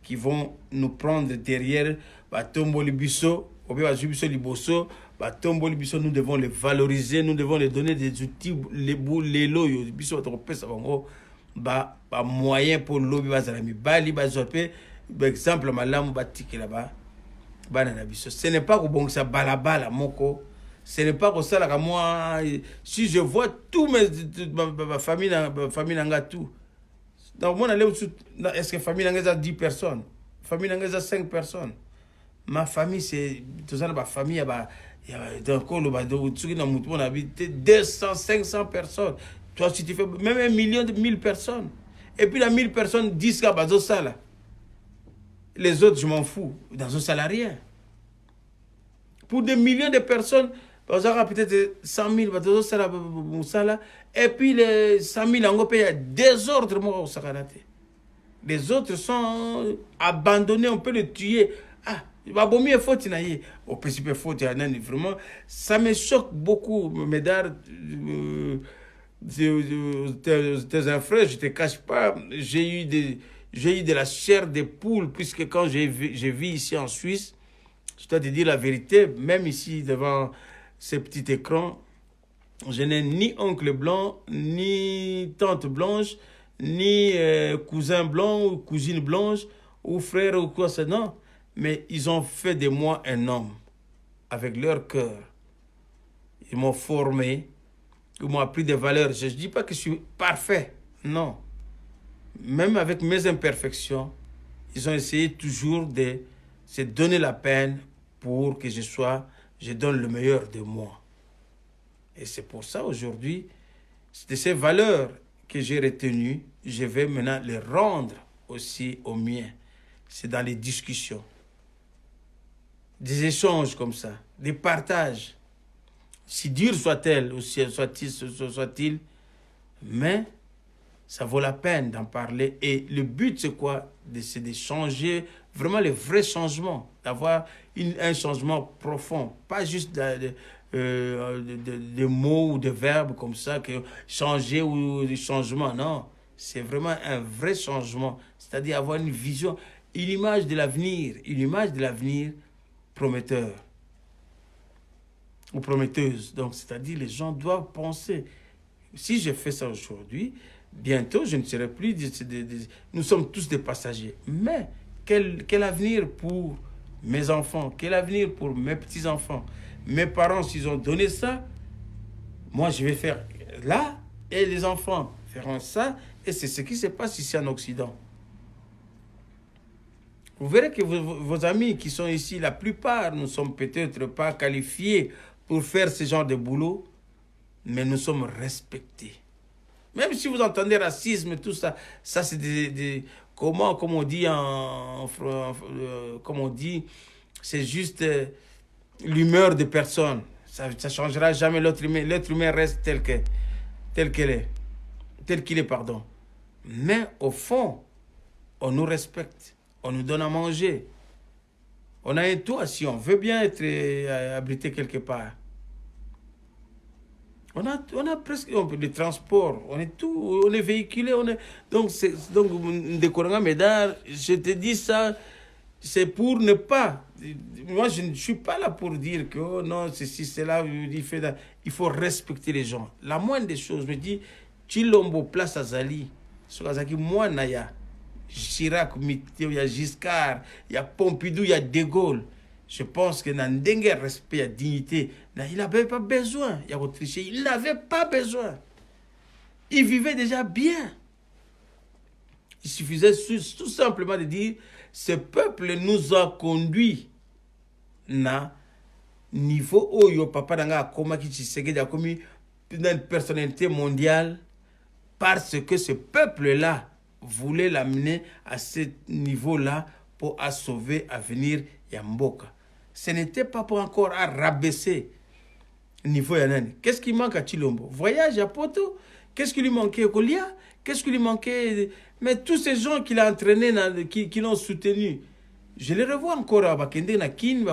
qui vont nous prendre derrière. Batombo libiso, liboso, batombo libiso, nous devons les valoriser, nous devons les donner des outils, les loyaux, biso moyen pour lobby bazalami bali bazope, par exemple malamu batiki là-bas, banana biso. Ce n'est pas que bon ça balabala moko. Ce n'est pas comme ça là, moi, si je vois tout ma famille n'a tout. Donc moi, est-ce que famille n'a 10 personnes? Famille n'a 5 personnes. Ma famille, c'est tout ça, ma famille, il y a on habite 200, 500 personnes. Toi, si tu fais même 1 million de 1000 personnes. Et puis la 1000 personnes, 10 cas, dans ça là. Les autres, je m'en fous. Dans un salarié. Pour des millions de personnes, on aura peut-être 100 000, et puis les 100 000, on paye des ordres. Les autres sont abandonnés, on peut les tuer. Ah, il va bon mieux faute, au principe, faute, vraiment. Ça me choque beaucoup, mesdames. Tes frères, je ne te cache pas, j'ai eu de la chair de poule, puisque quand j'ai vu ici en Suisse, je dois te dire la vérité, même ici devant ces petits écrans, je n'ai ni oncle blanc, ni tante blanche, ni cousin blanc ou cousine blanche, ou frère ou quoi, c'est non. Mais ils ont fait de moi un homme, avec leur cœur. Ils m'ont formé, ils m'ont appris des valeurs. Je ne dis pas que je suis parfait, non. Même avec mes imperfections, ils ont essayé toujours de se donner la peine pour que je donne le meilleur de moi. Et c'est pour ça aujourd'hui, de ces valeurs que j'ai retenues, je vais maintenant les rendre aussi aux miens. C'est dans les discussions, des échanges comme ça, des partages. Si dur soit-elle, ou soit-il, mais ça vaut la peine d'en parler. Et le but, c'est quoi? C'est de changer, vraiment le vrai changement, d'avoir un changement profond, pas juste de mots ou de verbes comme ça, que changer ou du changement, non. C'est vraiment un vrai changement, c'est-à-dire avoir une vision, une image de l'avenir prometteur ou prometteuse. Donc, c'est-à-dire les gens doivent penser, si je fais ça aujourd'hui, bientôt, je ne serai plus... Nous sommes tous des passagers. Mais quel avenir pour mes enfants? Quel avenir pour mes petits-enfants? Mes parents, s'ils ont donné ça, moi, je vais faire là, et les enfants feront ça. Et c'est ce qui se passe ici en Occident. Vous verrez que vos amis qui sont ici, la plupart ne sont peut-être pas qualifiés pour faire ce genre de boulot, mais nous sommes respectés. Même si vous entendez racisme, tout ça, ça c'est comme on dit comme on dit, c'est juste l'humeur de personne. Ça ne changera jamais l'être humain. L'être humain reste tel qu'il est, pardon. Mais au fond, on nous respecte, on nous donne à manger. On a un toit si on veut bien être abrité quelque part. On a presque des transports, on est véhiculé, donc je te dis ça, c'est pour ne pas, moi je ne suis pas là pour dire que oh non, ceci, cela, il faut respecter les gens. La moindre des choses, me dit, Chilombo place à Zali, Sokazaki, moi Naya, Chirac, il y a Giscard, il y a Pompidou, il y a De Gaulle. Je pense que dans le respect et la dignité, il n'avait pas besoin. Il n'avait pas besoin. Il vivait déjà bien. Il suffisait tout simplement de dire, ce peuple nous a conduits na niveau oyo papa nanga akoma ki Tshisekedi akomi une personnalité mondiale parce que ce peuple-là voulait l'amener à ce niveau-là pour sauver à venir Yamboka. Ce n'était pas pour encore à rabaisser le niveau Yanani. Qu'est-ce qui manque à Chilombo? Voyage à Poto? Qu'est-ce qui lui manquait au Kolia? Qu'est-ce qui lui manquait? Mais tous ces gens qu'il a entraînés, qui l'ont soutenu, je les revois encore à Bakende, à Kin,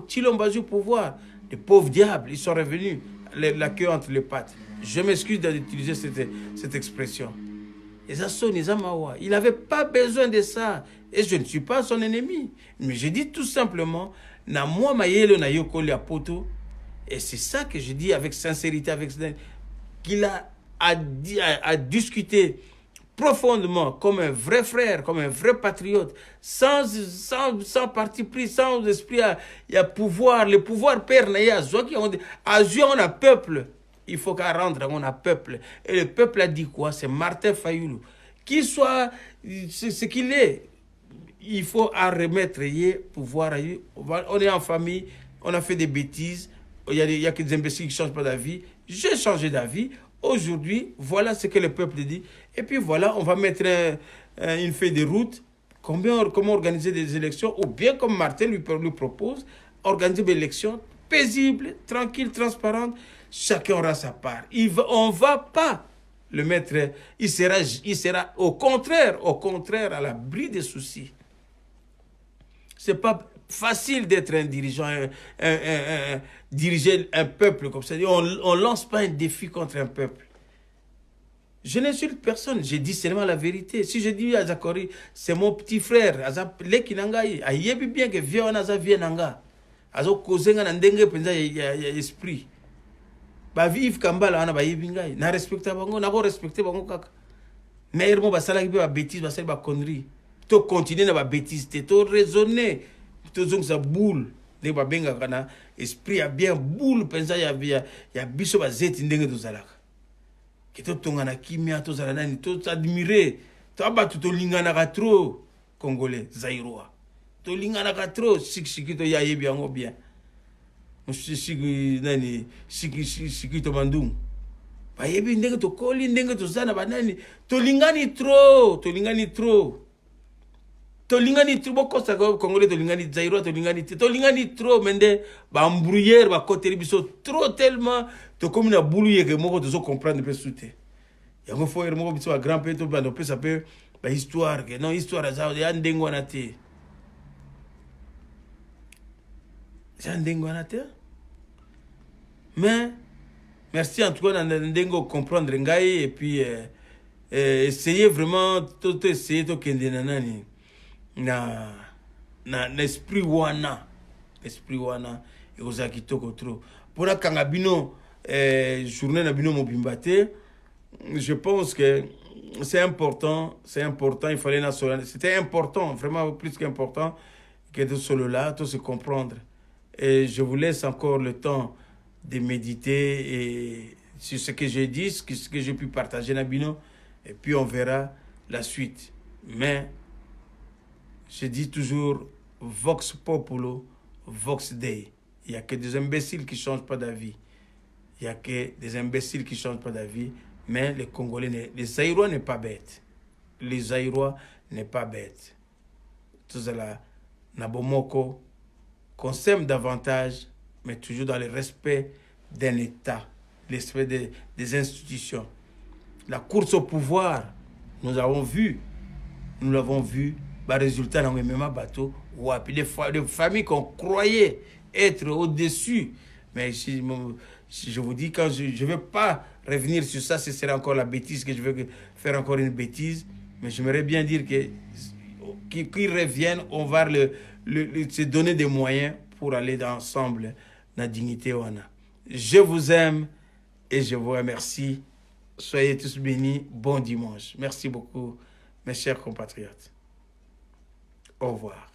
Chilombo a eu pouvoir. Les pauvres diables, ils sont revenus, la queue entre les pattes. Je m'excuse d'utiliser cette expression. Il n'avait pas besoin de ça. Et je ne suis pas son ennemi. Mais je dis tout simplement, na moi mayelo na yokoli a poto. Et c'est ça que je dis avec sincérité, qu'il a discuté profondément comme un vrai frère, comme un vrai patriote, sans parti pris, sans esprit il y a pouvoir, le pouvoir père na ya zoki on a peuple. Il faut qu'à rendre on a peuple. Et le peuple a dit quoi? C'est Martin Fayoulou. Qu'il soit ce qu'il est, il faut à remettre pouvoir. On est en famille, on a fait des bêtises. Il y a que des imbéciles qui ne changent pas d'avis. J'ai changé d'avis. Aujourd'hui, voilà ce que le peuple dit. Et puis voilà, on va mettre une feuille de route. Comment organiser des élections? Ou bien, comme Martin lui propose, organiser des élections paisibles, tranquilles, transparentes. Chacun aura sa part. On ne va pas le mettre. Il sera au contraire à l'abri des soucis. Ce n'est pas facile d'être un dirigeant, diriger un peuple comme ça. On ne lance pas un défi contre un peuple. Je n'insulte personne, je dis seulement la vérité. Si je dis à Zakori, c'est mon petit frère, il bien que vieux Naza Vienanga. Azo kozenga na ndenge penza ya esprit. Ba vivre kambala ana ba yibingai. Na respecter bango, na ko respecter bango kaka. Mais mo basala ki ba bêtise, basala ba connerie. To continuer na ba bêtise, to raisonner. To zong sa boule. Ne ba benga kana esprit a bien boule penza ya biso ba zeti ndenge to zalaka. Que to tongana kimia to zala nani to admirer. To abatu to lingana ka trop congolais Zaïrois. To lingana ka trop siki to ya yebi yango bien. Siki nani siki to mandung. Ba yebi ndenge to koli ndenge to zana ba nani to lingani trop boko sa congolais to lingani Zaïrois to lingani trop mende ba embrouillère ba côté biso trop tellement to comme na boulou yeke moko to so comprendre pe souté. Yango fo yer moko biso ba grand père to ba no pe ça peut ba histoire que non histoire za ya ndengo na te. Ya ndengo na te. Mais merci en tout cas ndengo comprendre ngai et puis essayer vraiment tout essayer to kende na nani. Na l'esprit wana et aux akitoko trop pour la kangabino journée na bino mobimba te. Je pense que c'est important, il fallait c'était important, vraiment plus qu'important que de solo là, tout se comprendre. Et je vous laisse encore le temps de méditer et sur ce que j'ai dit, ce que j'ai pu partager na bino, et puis on verra la suite. Mais je dis toujours Vox Populo, Vox Dei. Il n'y a que des imbéciles qui ne changent pas d'avis. Il n'y a que des imbéciles qui ne changent pas d'avis. Mais les Congolais, les Zaïrois n'est pas bête. Les Zaïrois n'est pas bête. Tout cela, Nabomoko, qu'on s'aime davantage, mais toujours dans le respect d'un État, le respect des institutions. La course au pouvoir, nous l'avons vu. Résultat dans le même bateau, des familles qu'on croyait être au-dessus. Mais si je vous dis, quand je ne vais pas revenir sur ça, ce serait encore la bêtise, que je veux faire encore une bêtise. Mais j'aimerais bien dire qu'ils reviennent, on va se donner des moyens pour aller ensemble dans la dignité. Je vous aime et je vous remercie. Soyez tous bénis. Bon dimanche. Merci beaucoup, mes chers compatriotes. Au revoir.